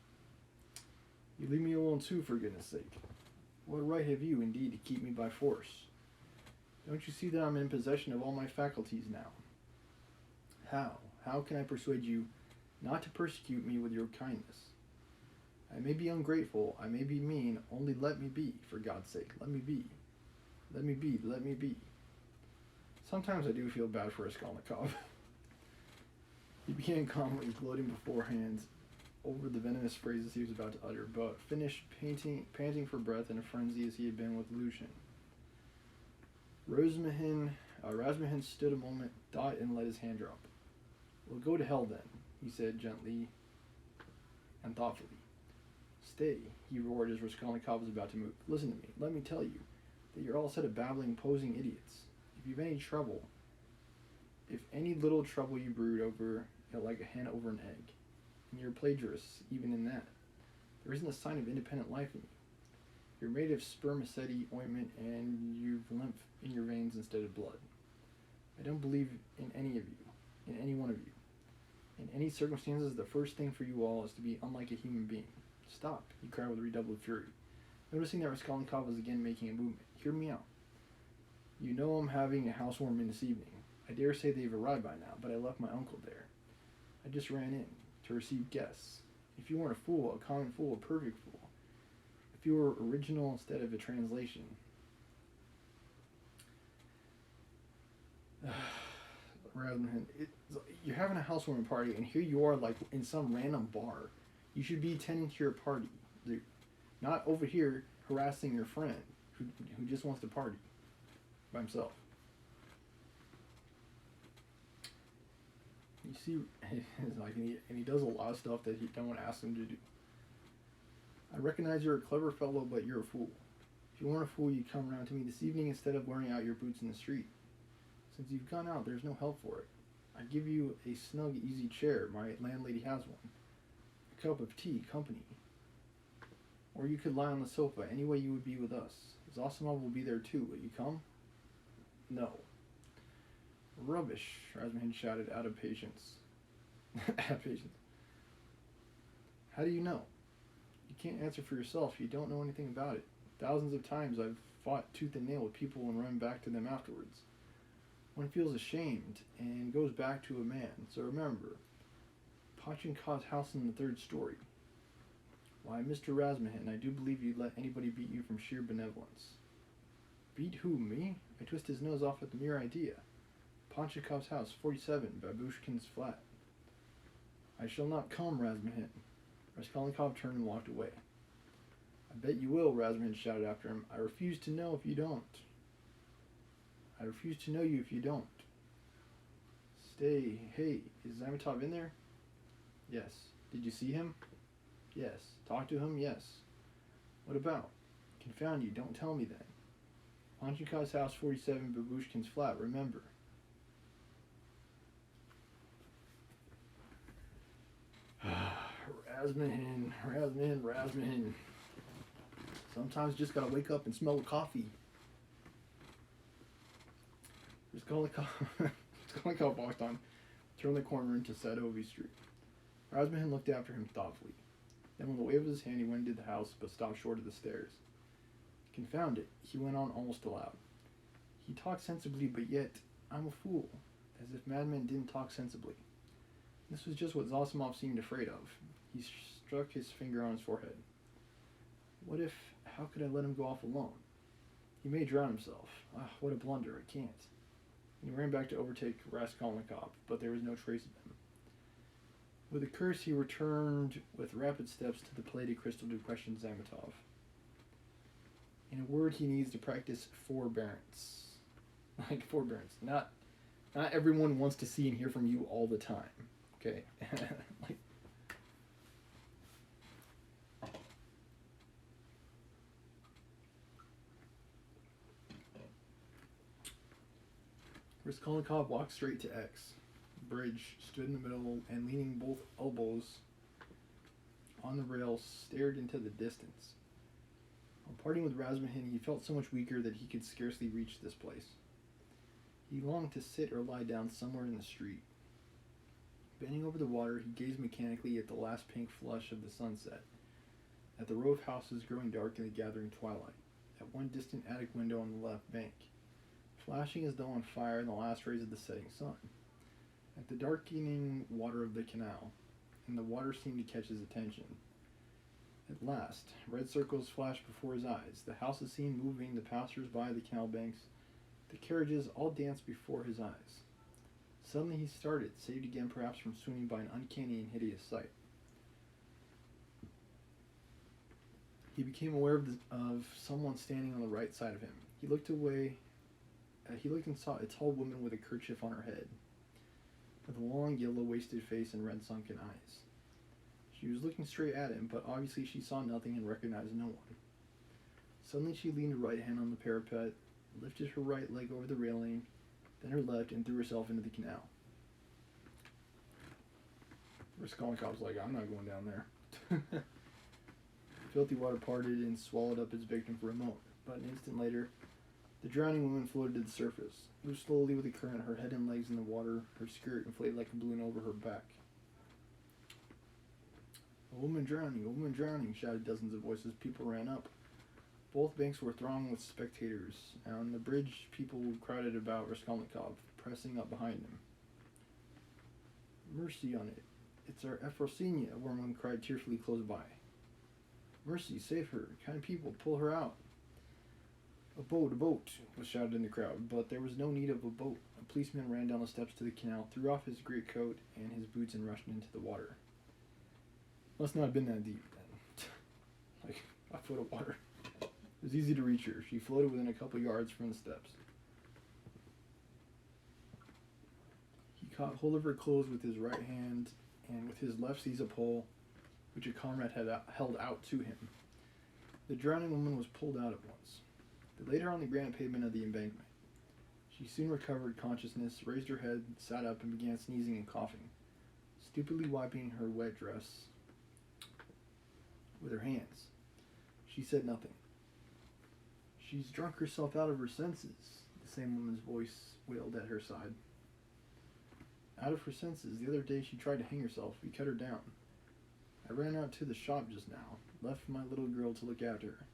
You leave me alone too, for goodness sake. What right have you, indeed, to keep me by force? Don't you see that I'm in possession of all my faculties now? How? How can I persuade you not to persecute me with your kindness? I may be ungrateful, I may be mean, only let me be, for God's sake, let me be. Let me be, let me be. Sometimes I do feel bad for Raskolnikov. He began calmly, gloating beforehand over the venomous phrases he was about to utter, but finished panting for breath in a frenzy as he had been with Lushin. Razumhin stood a moment, thought, and let his hand drop. Well, go to hell then, he said gently and thoughtfully. Stay, he roared as Raskolnikov was about to move. Listen to me. Let me tell you that you're all a set of babbling, posing idiots. If you've any trouble, if any little trouble you brood over like a hen over an egg, and you're plagiarists even in that, there isn't a sign of independent life in you. You're made of spermaceti ointment and you've lymph in your veins instead of blood. I don't believe in any of you, in any one of you. In any circumstances, the first thing for you all is to be unlike a human being. Stop, he cried with redoubled fury, noticing that Raskolnikov was again making a movement. Hear me out. You know I'm having a housewarming this evening. I dare say they've arrived by now, but I left my uncle there. I just ran in to receive guests. If you weren't a fool, a common fool, a perfect fool, if you were original instead of a translation, Razman, you're having a housewarming party, and here you are, like in some random bar. You should be tending to your party, not over here harassing your friend who just wants to party by himself. You see, like, and he does a lot of stuff that no one asks him to do. I recognize you're a clever fellow, but you're a fool. If you weren't a fool, you'd come around to me this evening instead of wearing out your boots in the street. Since you've gone out, there's no help for it. I give you a snug, easy chair. My landlady has one. A cup of tea, company. Or you could lie on the sofa. Any way you would be with us. Zasamov will be there too. Will you come? No. Rubbish, Razman shouted, out of patience. Out of patience. How do you know? You can't answer for yourself. You don't know anything about it. Thousands of times I've fought tooth and nail with people and run back to them afterwards. One feels ashamed and goes back to a man. So remember, Pachinkov's house in the third story. Why, Mr. Razmahin, I do believe you'd let anybody beat you from sheer benevolence. Beat who, me? I twist his nose off at the mere idea. Pachinkov's house, 47, Babushkin's flat. I shall not come, Razmahin. Raskolnikov turned and walked away. I bet you will, Razmahin shouted after him. I refuse to know if you don't. I refuse to know you if you don't. Stay. Hey, is Zamatov in there? Yes. Did you see him? Yes. Talk to him? Yes. What about? Confound you, don't tell me then. Panchinkov's house, 47, Babushkin's flat, remember. Razman. Sometimes just gotta wake up and smell the coffee. Raskolnikov walked on, turned the corner into Sadovy Street. Razman looked after him thoughtfully. Then with a wave of his hand he went into the house, but stopped short of the stairs. Confound it, he went on almost aloud. He talked sensibly, but yet, I'm a fool. As if madmen didn't talk sensibly. This was just what Zasimov seemed afraid of. He struck his finger on his forehead. What if... how could I let him go off alone? He may drown himself. Ah, what a blunder, I can't. And he ran back to overtake Raskolnikov, but there was no trace of him. With a curse, he returned with rapid steps to the plated crystal to question Zamatov. In a word, he needs to practice forbearance. Like forbearance. Not everyone wants to see and hear from you all the time. Okay? Like, Raskolnikov walked straight to X. Bridge stood in the middle and, leaning both elbows on the rail, stared into the distance. On parting with Razmahin, he felt so much weaker that he could scarcely reach this place. He longed to sit or lie down somewhere in the street. Bending over the water, he gazed mechanically at the last pink flush of the sunset, at the row of houses growing dark in the gathering twilight, at one distant attic window on the left bank, flashing as though on fire in the last rays of the setting sun, at the darkening water of the canal, and the water seemed to catch his attention. At last, red circles flashed before his eyes, the houses seemed moving, the passers-by, the canal banks, the carriages all danced before his eyes. Suddenly he started, saved again perhaps from swooning by an uncanny and hideous sight. He became aware of someone standing on the right side of him. He looked away. He looked and saw a tall woman with a kerchief on her head, with a long, yellow-wasted face and red sunken eyes. She was looking straight at him, but obviously she saw nothing and recognized no one. Suddenly she leaned her right hand on the parapet, lifted her right leg over the railing, then her left, and threw herself into the canal. Raskolnikov's like, I'm not going down there. The filthy water parted and swallowed up its victim for a moment, but an instant later, the drowning woman floated to the surface, moved slowly with the current, her head and legs in the water, her skirt inflated like a balloon over her back. A woman drowning, shouted dozens of voices. People ran up. Both banks were thronged with spectators. On the bridge, people crowded about Raskolnikov, pressing up behind him. Mercy on it. It's our Efrosinya, a woman cried tearfully close by. Mercy, save her. Kind people, pull her out. A boat, was shouted in the crowd, but there was no need of a boat. A policeman ran down the steps to the canal, threw off his greatcoat and his boots, and rushed into the water. Must not have been that deep, then. Like a foot of water. It was easy to reach her. She floated within a couple yards from the steps. He caught hold of her clothes with his right hand, and with his left seized a pole, which a comrade had held out to him. The drowning woman was pulled out at once. They laid her on the granite pavement of the embankment. She soon recovered consciousness, raised her head, sat up, and began sneezing and coughing, stupidly wiping her wet dress with her hands. She said nothing. "She's drunk herself out of her senses," the same woman's voice wailed at her side. "Out of her senses. The other day she tried to hang herself. We cut her down. I ran out to the shop just now, left my little girl to look after her.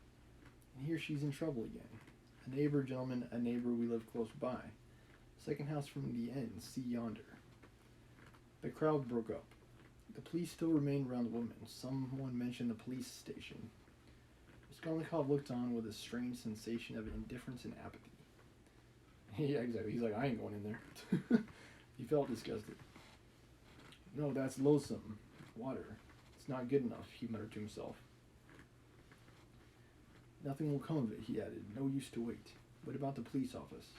And here she's in trouble again. A neighbor, gentlemen, a neighbor, we live close by. Second house from the end, see yonder." The crowd broke up. The police still remained around the woman. Someone mentioned the police station. Raskolnikov looked on with a strange sensation of indifference and apathy. Yeah, exactly. He's like, I ain't going in there. He felt disgusted. "No, that's loathsome. Water. It's not good enough," he muttered to himself. "Nothing will come of it," he added. "No use to wait. What about the police office?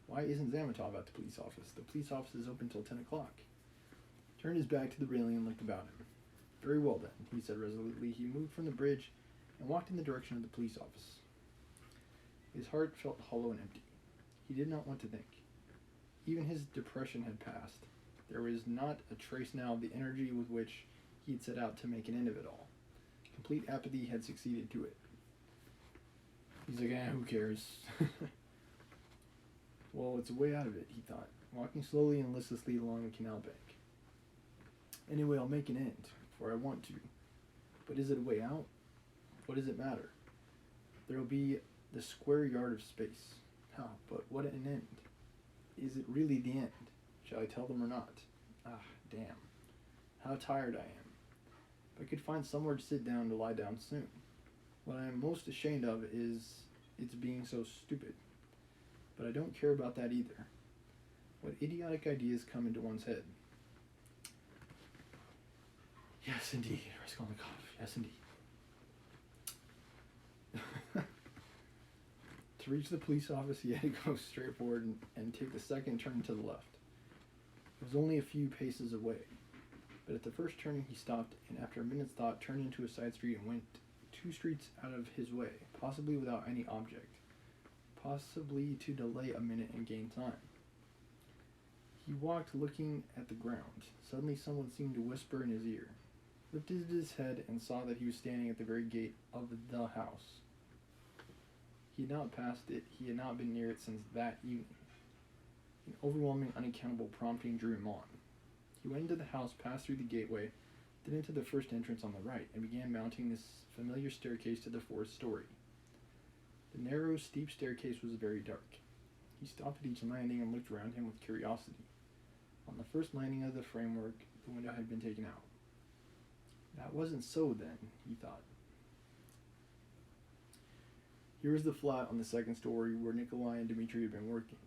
Why isn't Zamatov at the police office? The police office is open till 10 o'clock. Turned his back to the railing and looked about him. "Very well, then," he said resolutely. He moved from the bridge and walked in the direction of the police office. His heart felt hollow and empty. He did not want to think. Even his depression had passed. There was not a trace now of the energy with which he had set out to make an end of it all. Complete apathy had succeeded to it. He's like, who cares? Well, it's a way out of it, he thought, walking slowly and listlessly along the canal bank. Anyway, I'll make an end, for I want to. But is it a way out? What does it matter? There'll be the square yard of space. How? But what an end? Is it really the end? Shall I tell them or not? Ah, damn. How tired I am. If I could find somewhere to sit down to lie down soon. What I am most ashamed of is its being so stupid. But I don't care about that either. What idiotic ideas come into one's head. Yes, indeed, Raskolnikov. Yes, indeed. To reach the police office, he had to go straight forward and take the second turn to the left. It was only a few paces away. But at the first turning, he stopped, and after a minute's thought, turned into a side street and went 2 streets out of his way, possibly without any object, possibly to delay a minute and gain time. He walked looking at the ground. Suddenly someone seemed to whisper in his ear, lifted his head, and saw that he was standing at the very gate of the house. He had not passed it, he had not been near it since that evening. An overwhelming, unaccountable prompting drew him on. He went into the house, passed through the gateway, then into the first entrance on the right, and began mounting this familiar staircase to the 4th story. The narrow, steep staircase was very dark. He stopped at each landing and looked around him with curiosity. On the first landing of the framework, the window had been taken out. That wasn't so, then, he thought. Here was the flat on the 2nd story where Nikolai and Dmitri had been working.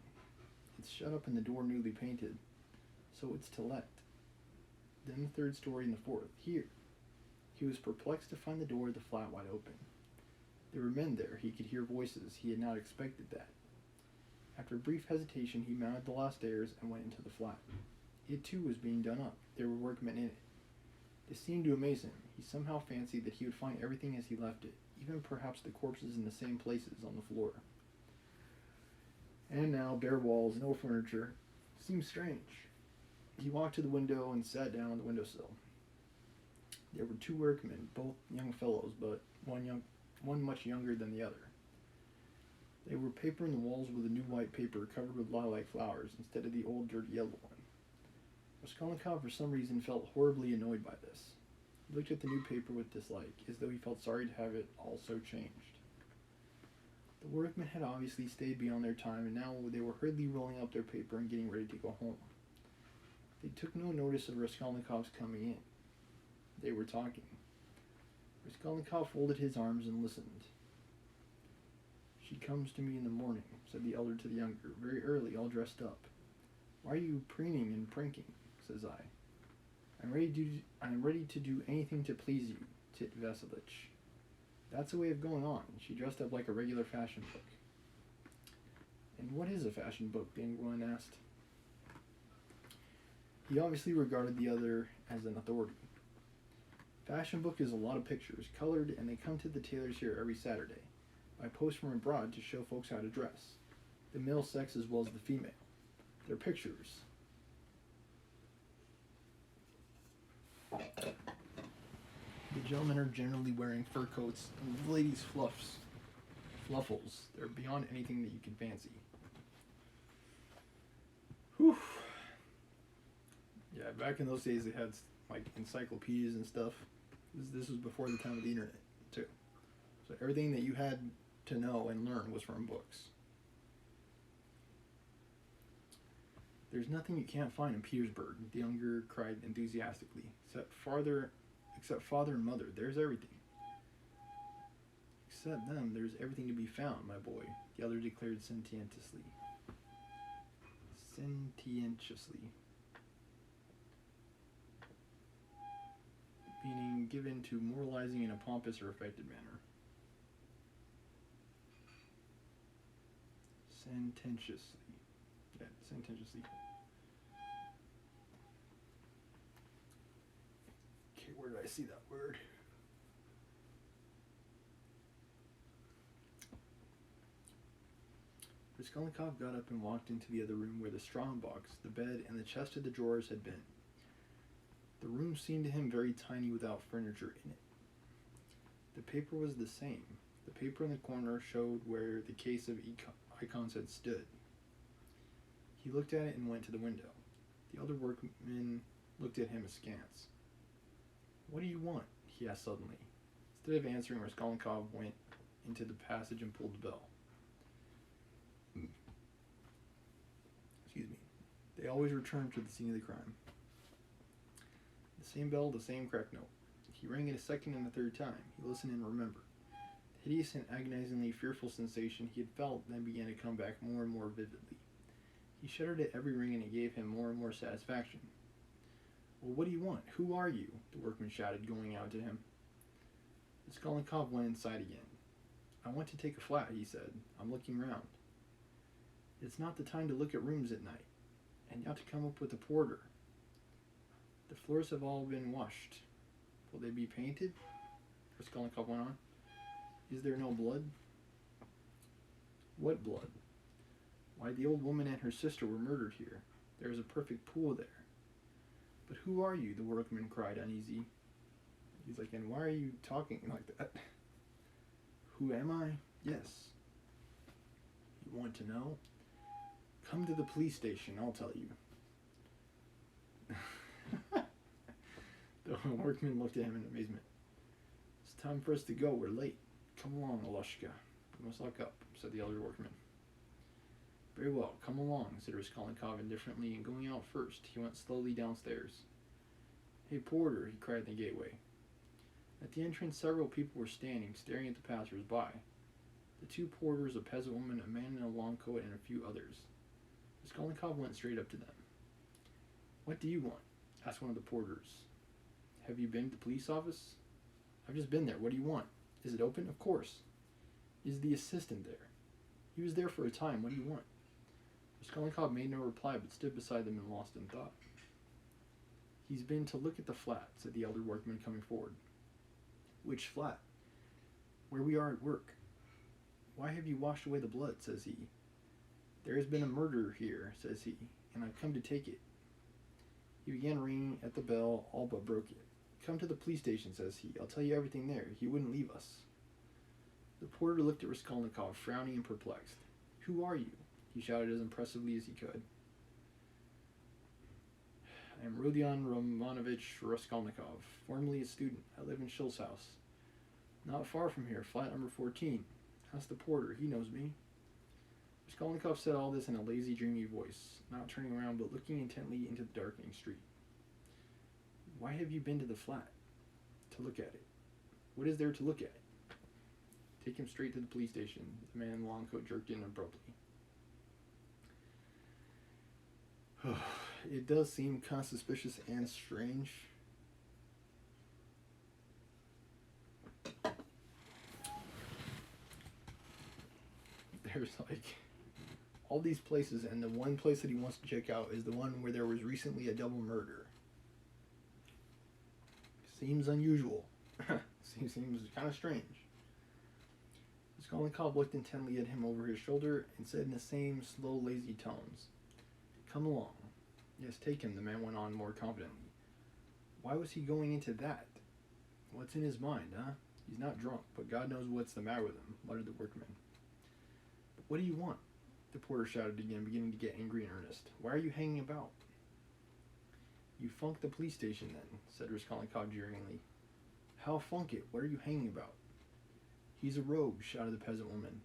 It's shut up and the door newly painted, so it's to let. Then the 3rd story and the 4th. Here. He was perplexed to find the door of the flat wide open. There were men there. He could hear voices. He had not expected that. After a brief hesitation, he mounted the last stairs and went into the flat. It, too, was being done up. There were workmen in it. This seemed to amaze him. He somehow fancied that he would find everything as he left it, even perhaps the corpses in the same places on the floor. And now, bare walls, no furniture. Seemed strange. He walked to the window and sat down on the windowsill. There were 2 workmen, both young fellows, but one much younger than the other. They were papering the walls with a new white paper covered with lilac flowers instead of the old dirty yellow one. Raskolnikov, for some reason, felt horribly annoyed by this. He looked at the new paper with dislike, as though he felt sorry to have it all so changed. The workmen had obviously stayed beyond their time, and now they were hurriedly rolling up their paper and getting ready to go home. They took no notice of Raskolnikov's coming in. They were talking. Raskolnikov folded his arms and listened. She comes to me in the morning, said the elder to the younger, very early, all dressed up. Why are you preening and pranking? Says I. I'm ready to do anything to please you, Tit Vasilich. That's a way of going on. She dressed up like a regular fashion book. And what is a fashion book? the young one asked. He obviously regarded the other as an authority. Fashion book is a lot of pictures, colored, and they come to the tailors here every Saturday, by post from abroad to show folks how to dress. The male sex as well as the female. They're pictures. The gentlemen are generally wearing fur coats, and the ladies fluffles. They're beyond anything that you can fancy. Whew. Yeah, back in those days they had like encyclopedias and stuff. This was before the time of the internet too. So everything that you had to know and learn was from books. There's nothing you can't find in Petersburg, the younger cried enthusiastically. Except father and mother, there's everything. Except them, there's everything to be found, my boy, the other declared sententiously. Meaning given to moralizing in a pompous or affected manner. Sententiously. Yeah, sententiously. Okay, where did I see that word? Raskolnikov got up and walked into the other room where the strong box, the bed, and the chest of the drawers had been. The room seemed to him very tiny without furniture in it. The paper was the same. The paper in the corner showed where the case of icons had stood. He looked at it and went to the window. The elder workman looked at him askance. What do you want? He asked suddenly. Instead of answering, Raskolnikov went into the passage and pulled the bell. Excuse me. They always returned to the scene of the crime. The same bell, the same cracked note. He rang it a second and a third time. He listened and remembered. The hideous and agonizingly fearful sensation he had felt then began to come back more and more vividly. He shuddered at every ring and it gave him more and more satisfaction. Well, what do you want? Who are you? The workman shouted, going out to him. Raskolnikov went inside again. I want to take a flat, he said. I'm looking round. It's not the time to look at rooms at night. And you have to come up with a porter. The floors have all been washed. Will they be painted? Raskolnikov went on. Is there no blood? What blood? Why, the old woman and her sister were murdered here. There is a perfect pool there. But who are you? The workman cried, uneasy. He's like, and why are you talking like that? Who am I? Yes. You want to know? Come to the police station, I'll tell you. The workman looked at him in amazement. It's time for us to go, we're late. Come along, Aloshka. We must lock up, said the elder workman. Very well, come along, said Raskolnikov indifferently, and going out first, he went slowly downstairs. Hey, porter, he cried in the gateway. At the entrance, several people were standing, staring at the passers-by. The two porters, a peasant woman, a man in a long coat, and a few others. Raskolnikov went straight up to them. What do you want? Asked one of the porters. Have you been to the police office? I've just been there. What do you want? Is it open? Of course. Is the assistant there? He was there for a time. What do you want? Raskolnikov made no reply, but stood beside them and lost in thought. He's been to look at the flat, said the elder workman, coming forward. Which flat? Where we are at work. Why have you washed away the blood, says he. There has been a murder here, says he, and I've come to take it. He began ringing at the bell, all but broke it. Come to the police station, says he. I'll tell you everything there. He wouldn't leave us. The porter looked at Raskolnikov, frowning and perplexed. Who are you? He shouted as impressively as he could. I am Rodion Romanovich Raskolnikov, formerly a student. I live in Shil's house. Not far from here, flat number 14. Ask the porter. He knows me. Raskolnikov said all this in a lazy, dreamy voice, not turning around but looking intently into the darkening street. Why have you been to the flat? To look at it. What is there to look at? Take him straight to the police station. The man in the long coat jerked in abruptly. It does seem kind of suspicious and strange. There's like all these places, and the one place that he wants to check out is the one where there was recently a double murder. Seems unusual. Seems kind of strange. Raskolnikov looked intently at him over his shoulder and said in the same slow, lazy tones, "Come along." "Yes, take him," the man went on more confidently. "Why was he going into that? What's in his mind, huh? He's not drunk, but God knows what's the matter with him," muttered the workman. "But what do you want?" the porter shouted again, beginning to get angry and earnest. "Why are you hanging about?" "You funked the police station, then," said Raskolnikov jeeringly. "How funk it? What are you hanging about?" "He's a rogue," shouted the peasant woman.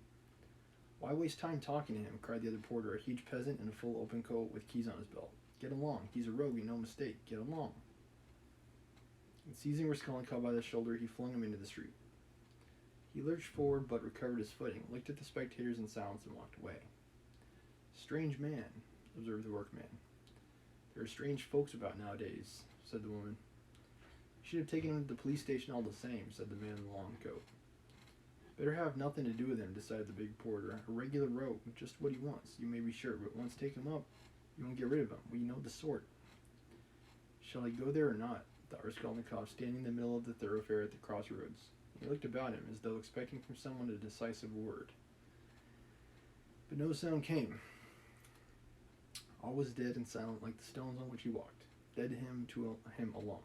"Why waste time talking to him?" cried the other porter, a huge peasant in a full open coat with keys on his belt. "Get along. He's a rogue and no mistake. Get along." And seizing Raskolnikov by the shoulder, he flung him into the street. He lurched forward but recovered his footing, looked at the spectators in silence, and walked away. "Strange man," observed the workman. "There are strange folks about nowadays," said the woman. "You should have taken him to the police station all the same," said the man in the long coat. "Better have nothing to do with him," decided the big porter. "A regular rogue, just what he wants, you may be sure, but once take him up, you won't get rid of him. We know the sort." "Shall I go there or not?" thought Raskolnikov, standing in the middle of the thoroughfare at the crossroads. He looked about him as though expecting from someone a decisive word. But no sound came. All was dead and silent like the stones on which he walked, dead to him alone.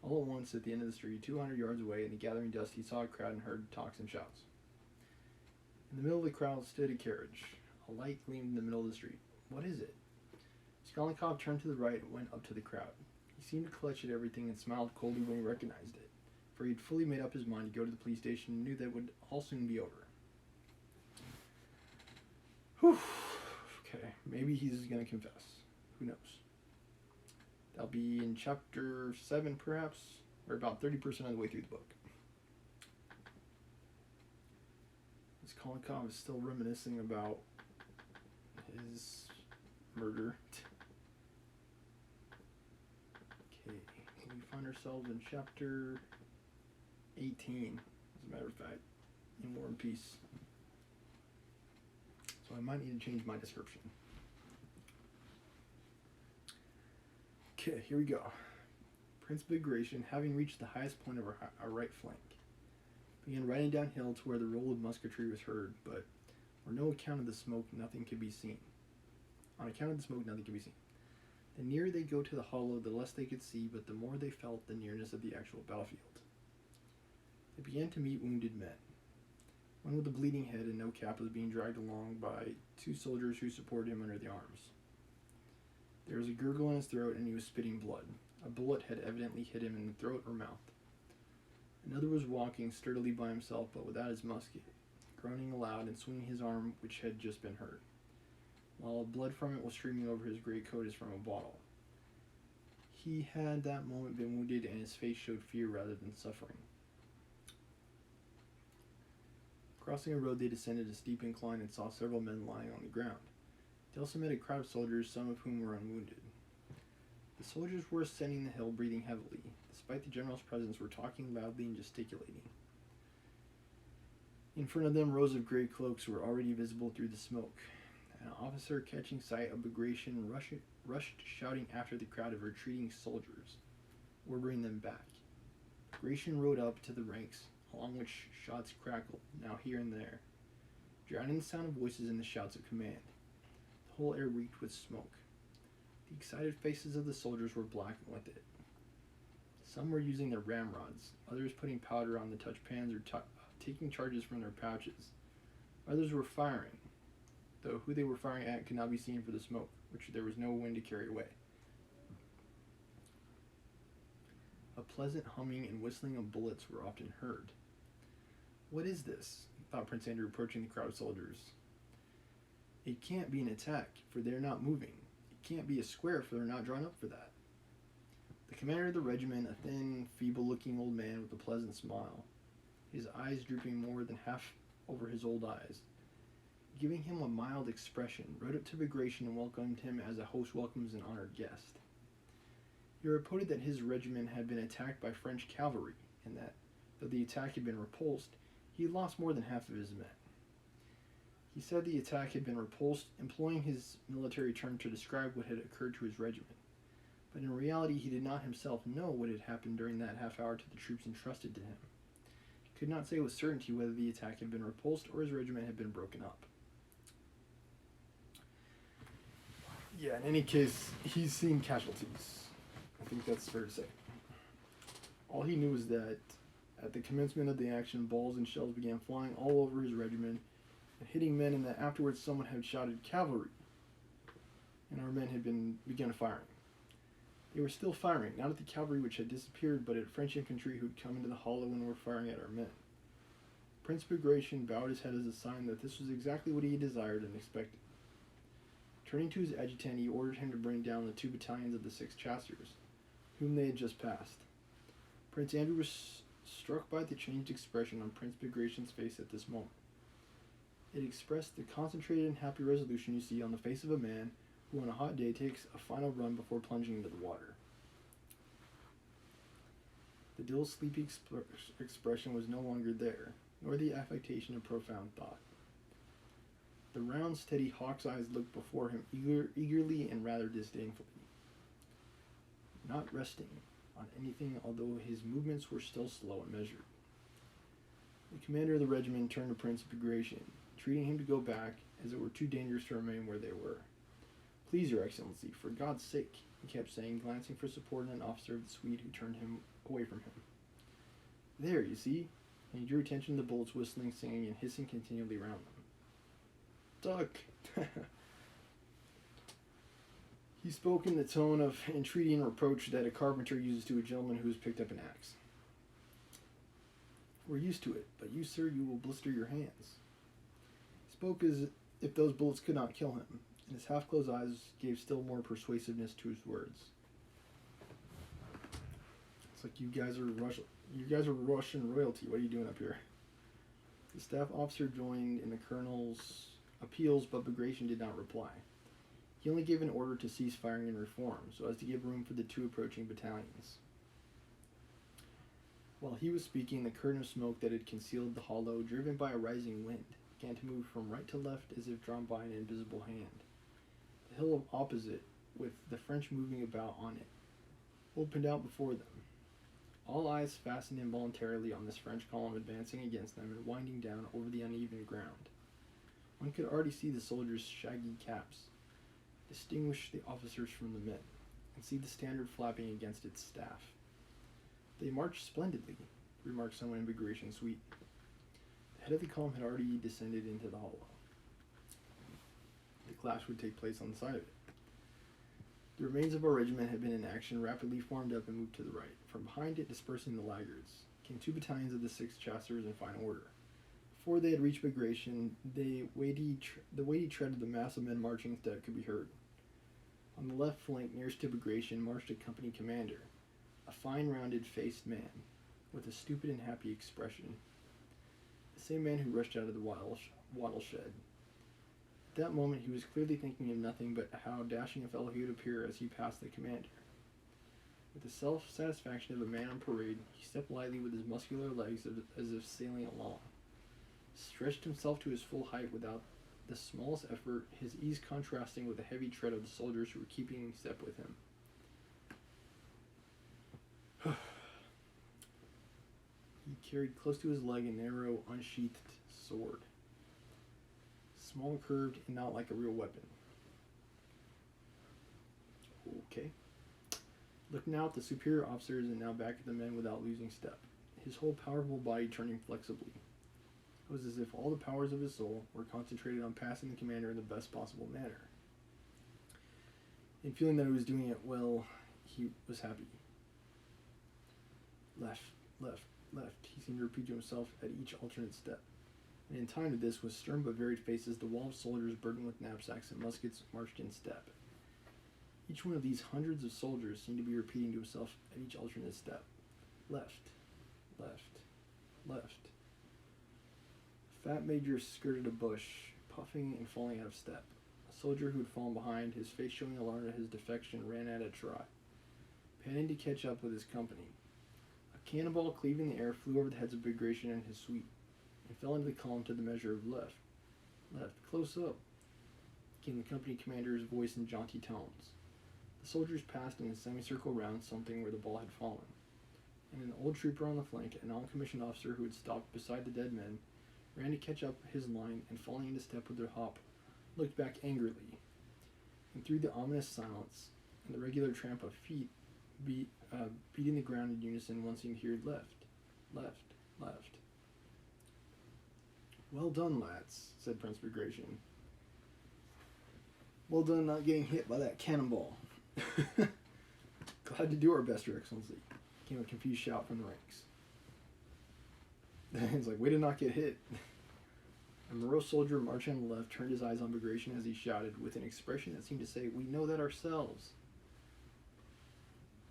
All at once, at the end of the street, 200 yards away, in the gathering dust, he saw a crowd and heard talks and shouts. In the middle of the crowd stood a carriage. A light gleamed in the middle of the street. "What is it?" Raskolnikov turned to the right and went up to the crowd. He seemed to clutch at everything and smiled coldly when he recognized it, for he had fully made up his mind to go to the police station and knew that it would all soon be over. Whew. Okay, maybe he's going to confess. Who knows? That'll be in chapter 7, perhaps, or about 30% of the way through the book. Raskolnikov is still reminiscing about his murder. Okay, we find ourselves in chapter 18, as a matter of fact, in War and Peace. So I might need to change my description. Okay, here we go. Prince Bagration, having reached the highest point of our right flank, began riding downhill to where the roll of musketry was heard, but on account of the smoke, nothing could be seen. The nearer they go to the hollow, the less they could see, but the more they felt the nearness of the actual battlefield. They began to meet wounded men. One with a bleeding head and no cap was being dragged along by 2 soldiers who supported him under the arms. There was a gurgle in his throat and he was spitting blood. A bullet had evidently hit him in the throat or mouth. Another was walking sturdily by himself but without his musket, groaning aloud and swinging his arm which had just been hurt, while blood from it was streaming over his great coat as from a bottle. He had that moment been wounded and his face showed fear rather than suffering. Crossing a road, they descended a steep incline and saw several men lying on the ground. They also met a crowd of soldiers, some of whom were unwounded. The soldiers were ascending the hill, breathing heavily. Despite the general's presence, were talking loudly and gesticulating. In front of them, rows of gray cloaks were already visible through the smoke. An officer, catching sight of Bagration, rushed shouting after the crowd of retreating soldiers, ordering them back. Bagration rode up to the ranks, along which shots crackled, now here and there, drowning the sound of voices in the shouts of command. The whole air reeked with smoke. The excited faces of the soldiers were blackened with it. Some were using their ramrods, others putting powder on the touch pans or taking charges from their pouches. Others were firing, though who they were firing at could not be seen for the smoke, which there was no wind to carry away. A pleasant humming and whistling of bullets were often heard. "What is this?" thought Prince Andrew, approaching the crowd of soldiers. "It can't be an attack, for they're not moving. It can't be a square, for they're not drawn up for that." The commander of the regiment, a thin, feeble-looking old man with a pleasant smile, his eyes drooping more than half over his old eyes, giving him a mild expression, rode up to Bagration and welcomed him as a host welcomes an honored guest. He reported that his regiment had been attacked by French cavalry, and that, though the attack had been repulsed, he had lost more than half of his men. He said the attack had been repulsed, employing his military term to describe what had occurred to his regiment. But in reality, he did not himself know what had happened during that half hour to the troops entrusted to him. He could not say with certainty whether the attack had been repulsed or his regiment had been broken up. Yeah, in any case, he's seen casualties. I think that's fair to say. All he knew was that at the commencement of the action, balls and shells began flying all over his regiment and hitting men, and that afterwards someone had shouted "cavalry," and our men had begun firing. They were still firing, not at the cavalry which had disappeared, but at French infantry who had come into the hollow and were firing at our men. Prince Bagration bowed his head as a sign that this was exactly what he desired and expected. Turning to his adjutant, he ordered him to bring down the 2 battalions of the 6th Chasseurs, whom they had just passed. Prince Andrew was struck by the changed expression on Prince Bagration's face at this moment. It expressed the concentrated and happy resolution you see on the face of a man who on a hot day takes a final run before plunging into the water. The dull, sleepy expression was no longer there, nor the affectation of profound thought. The round, steady hawk's eyes looked before him eagerly and rather disdainfully, not resting on anything, although his movements were still slow and measured. The commander of the regiment turned to Prince Bagration, entreating him to go back, as it were too dangerous to remain where they were. "Please, Your Excellency, for God's sake," he kept saying, glancing for support in an officer of the Swede who turned him away from him. "There, you see," and he drew attention to the bullets whistling, singing, and hissing continually round them. "Duck!" He spoke in the tone of entreaty and reproach that a carpenter uses to a gentleman who has picked up an axe. "We're used to it, but you, sir, you will blister your hands." He spoke as if those bullets could not kill him, and his half-closed eyes gave still more persuasiveness to his words. "It's like you guys are Russian royalty. What are you doing up here?" The staff officer joined in the colonel's appeals, but Bagration did not reply. He only gave an order to cease firing and reform, so as to give room for the 2 approaching battalions. While he was speaking, the curtain of smoke that had concealed the hollow, driven by a rising wind, began to move from right to left as if drawn by an invisible hand. The hill opposite, with the French moving about on it, opened out before them. All eyes fastened involuntarily on this French column advancing against them and winding down over the uneven ground. One could already see the soldiers' shaggy caps, distinguish the officers from the men, and see the standard flapping against its staff. "They march splendidly," remarked someone in Bagration's suite. The head of the column had already descended into the hollow. The clash would take place on the side of it. The remains of our regiment had been in action, rapidly formed up and moved to the right. From behind it, dispersing the laggards, came 2 battalions of the 6th Chasseurs in fine order. Before they had reached Bagration, the weighty tread of the mass of men marching instead could be heard. On the left flank, nearest to Bagration, marched a company commander, a fine, rounded-faced man, with a stupid and happy expression. The same man who rushed out of the wattle shed. At that moment, he was clearly thinking of nothing but how dashing a fellow he would appear as he passed the commander. With the self-satisfaction of a man on parade, he stepped lightly with his muscular legs as if sailing along, stretched himself to his full height without the smallest effort, his ease contrasting with the heavy tread of the soldiers who were keeping step with him. He carried close to his leg a narrow, unsheathed sword, small, curved, and not like a real weapon. Okay. Looked now at the superior officers and now back at the men without losing step, his whole powerful body turning flexibly. It was as if all the powers of his soul were concentrated on passing the commander in the best possible manner. In feeling that he was doing it well, he was happy. Left, left, left, he seemed to repeat to himself at each alternate step. And in time to this, with stern but varied faces, the wall of soldiers burdened with knapsacks and muskets marched in step. Each one of these hundreds of soldiers seemed to be repeating to himself at each alternate step. Left, left, left, The fat major skirted a bush, puffing and falling out of step. A soldier who had fallen behind, his face showing alarm at his defection, ran at a trot, panting to catch up with his company. A cannonball cleaving the air flew over the heads of Bagration and his suite, and fell into the column to the measure of left. Left, close up, came the company commander's voice in jaunty tones. The soldiers passed in a semicircle round something where the ball had fallen, and an old trooper on the flank, a non-commissioned officer who had stopped beside the dead men, ran to catch up his line, and falling into step with their hop, looked back angrily. And through the ominous silence and the regular tramp of feet beating the ground in unison, one seemed to hear left, left, left. Well done, lads, said Prince Bagration. Well done not getting hit by that cannonball. Glad to do our best, Your Excellency, came a confused shout from the ranks. It's like, way to not get hit. A morose soldier marching on the left turned his eyes on Bagration as he shouted, with an expression that seemed to say, "We know that ourselves."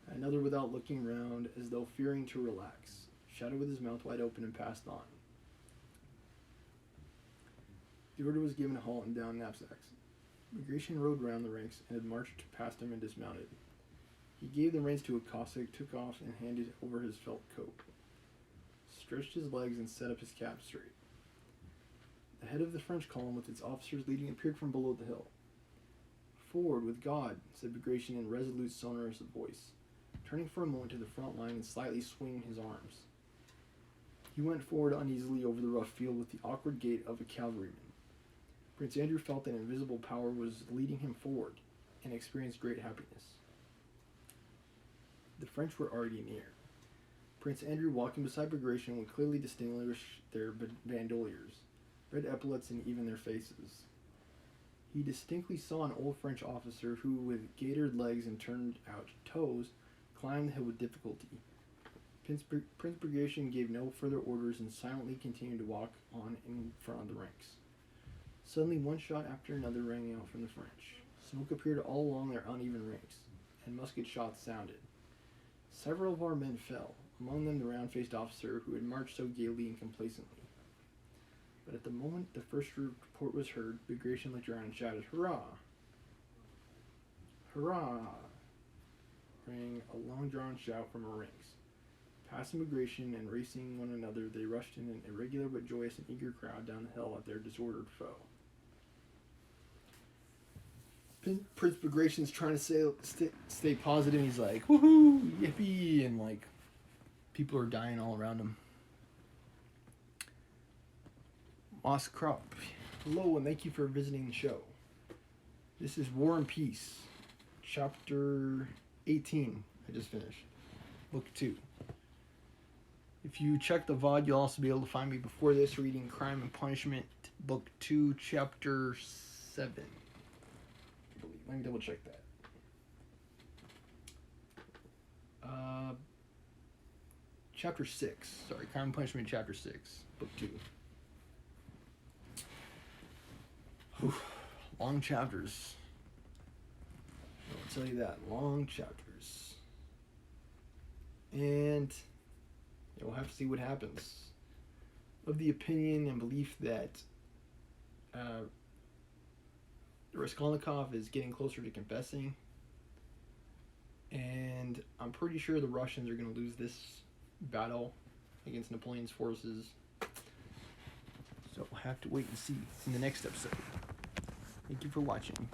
Another, without looking round, as though fearing to relax, shouted with his mouth wide open and passed on. The order was given to halt and down knapsacks. Bagration rode round the ranks and had marched past him and dismounted. He gave the reins to a Cossack, took off and handed over his felt coat, stretched his legs and set up his cap straight. The head of the French column with its officers leading appeared from below the hill. "Forward with God," said Bagration in resolute, sonorous voice, turning for a moment to the front line and slightly swinging his arms. He went forward uneasily over the rough field with the awkward gait of a cavalryman. Prince Andrew felt that invisible power was leading him forward, and experienced great happiness. The French were already near. Prince Andrew, walking beside Bagration, would clearly distinguish their bandoliers, red epaulets, and even their faces. He distinctly saw an old French officer who, with gaitered legs and turned out toes, climbed the hill with difficulty. Prince Bagration gave no further orders and silently continued to walk on in front of the ranks. Suddenly one shot after another rang out from the French. Smoke appeared all along their uneven ranks, and musket shots sounded. Several of our men fell, among them the round-faced officer who had marched so gaily and complacently. But at the moment the first report was heard, Bagration looked around and shouted, "Hurrah! Hurrah!" rang a long-drawn shout from our ranks. Passing Bagration and racing one another, they rushed in an irregular but joyous and eager crowd down the hill at their disordered foe. Prince Bagration's trying to stay positive. He's like, "Woohoo! Yippee!" And like, people are dying all around him. Moss Crop, hello and thank you for visiting the show. This is War and Peace, chapter 18. I just finished. Book 2. If you check the VOD, you'll also be able to find me before this reading Crime and Punishment, Book 2, Chapter 7. Let me double check that. Chapter 6. Sorry, Crime and Punishment, Chapter 6, Book 2. Whew, long chapters. I'll tell you that. Long chapters. And we'll have to see what happens. Of the opinion and belief that Raskolnikov is getting closer to confessing, and I'm pretty sure the Russians are going to lose this battle against Napoleon's forces. So we'll have to wait and see in the next episode. Thank you for watching.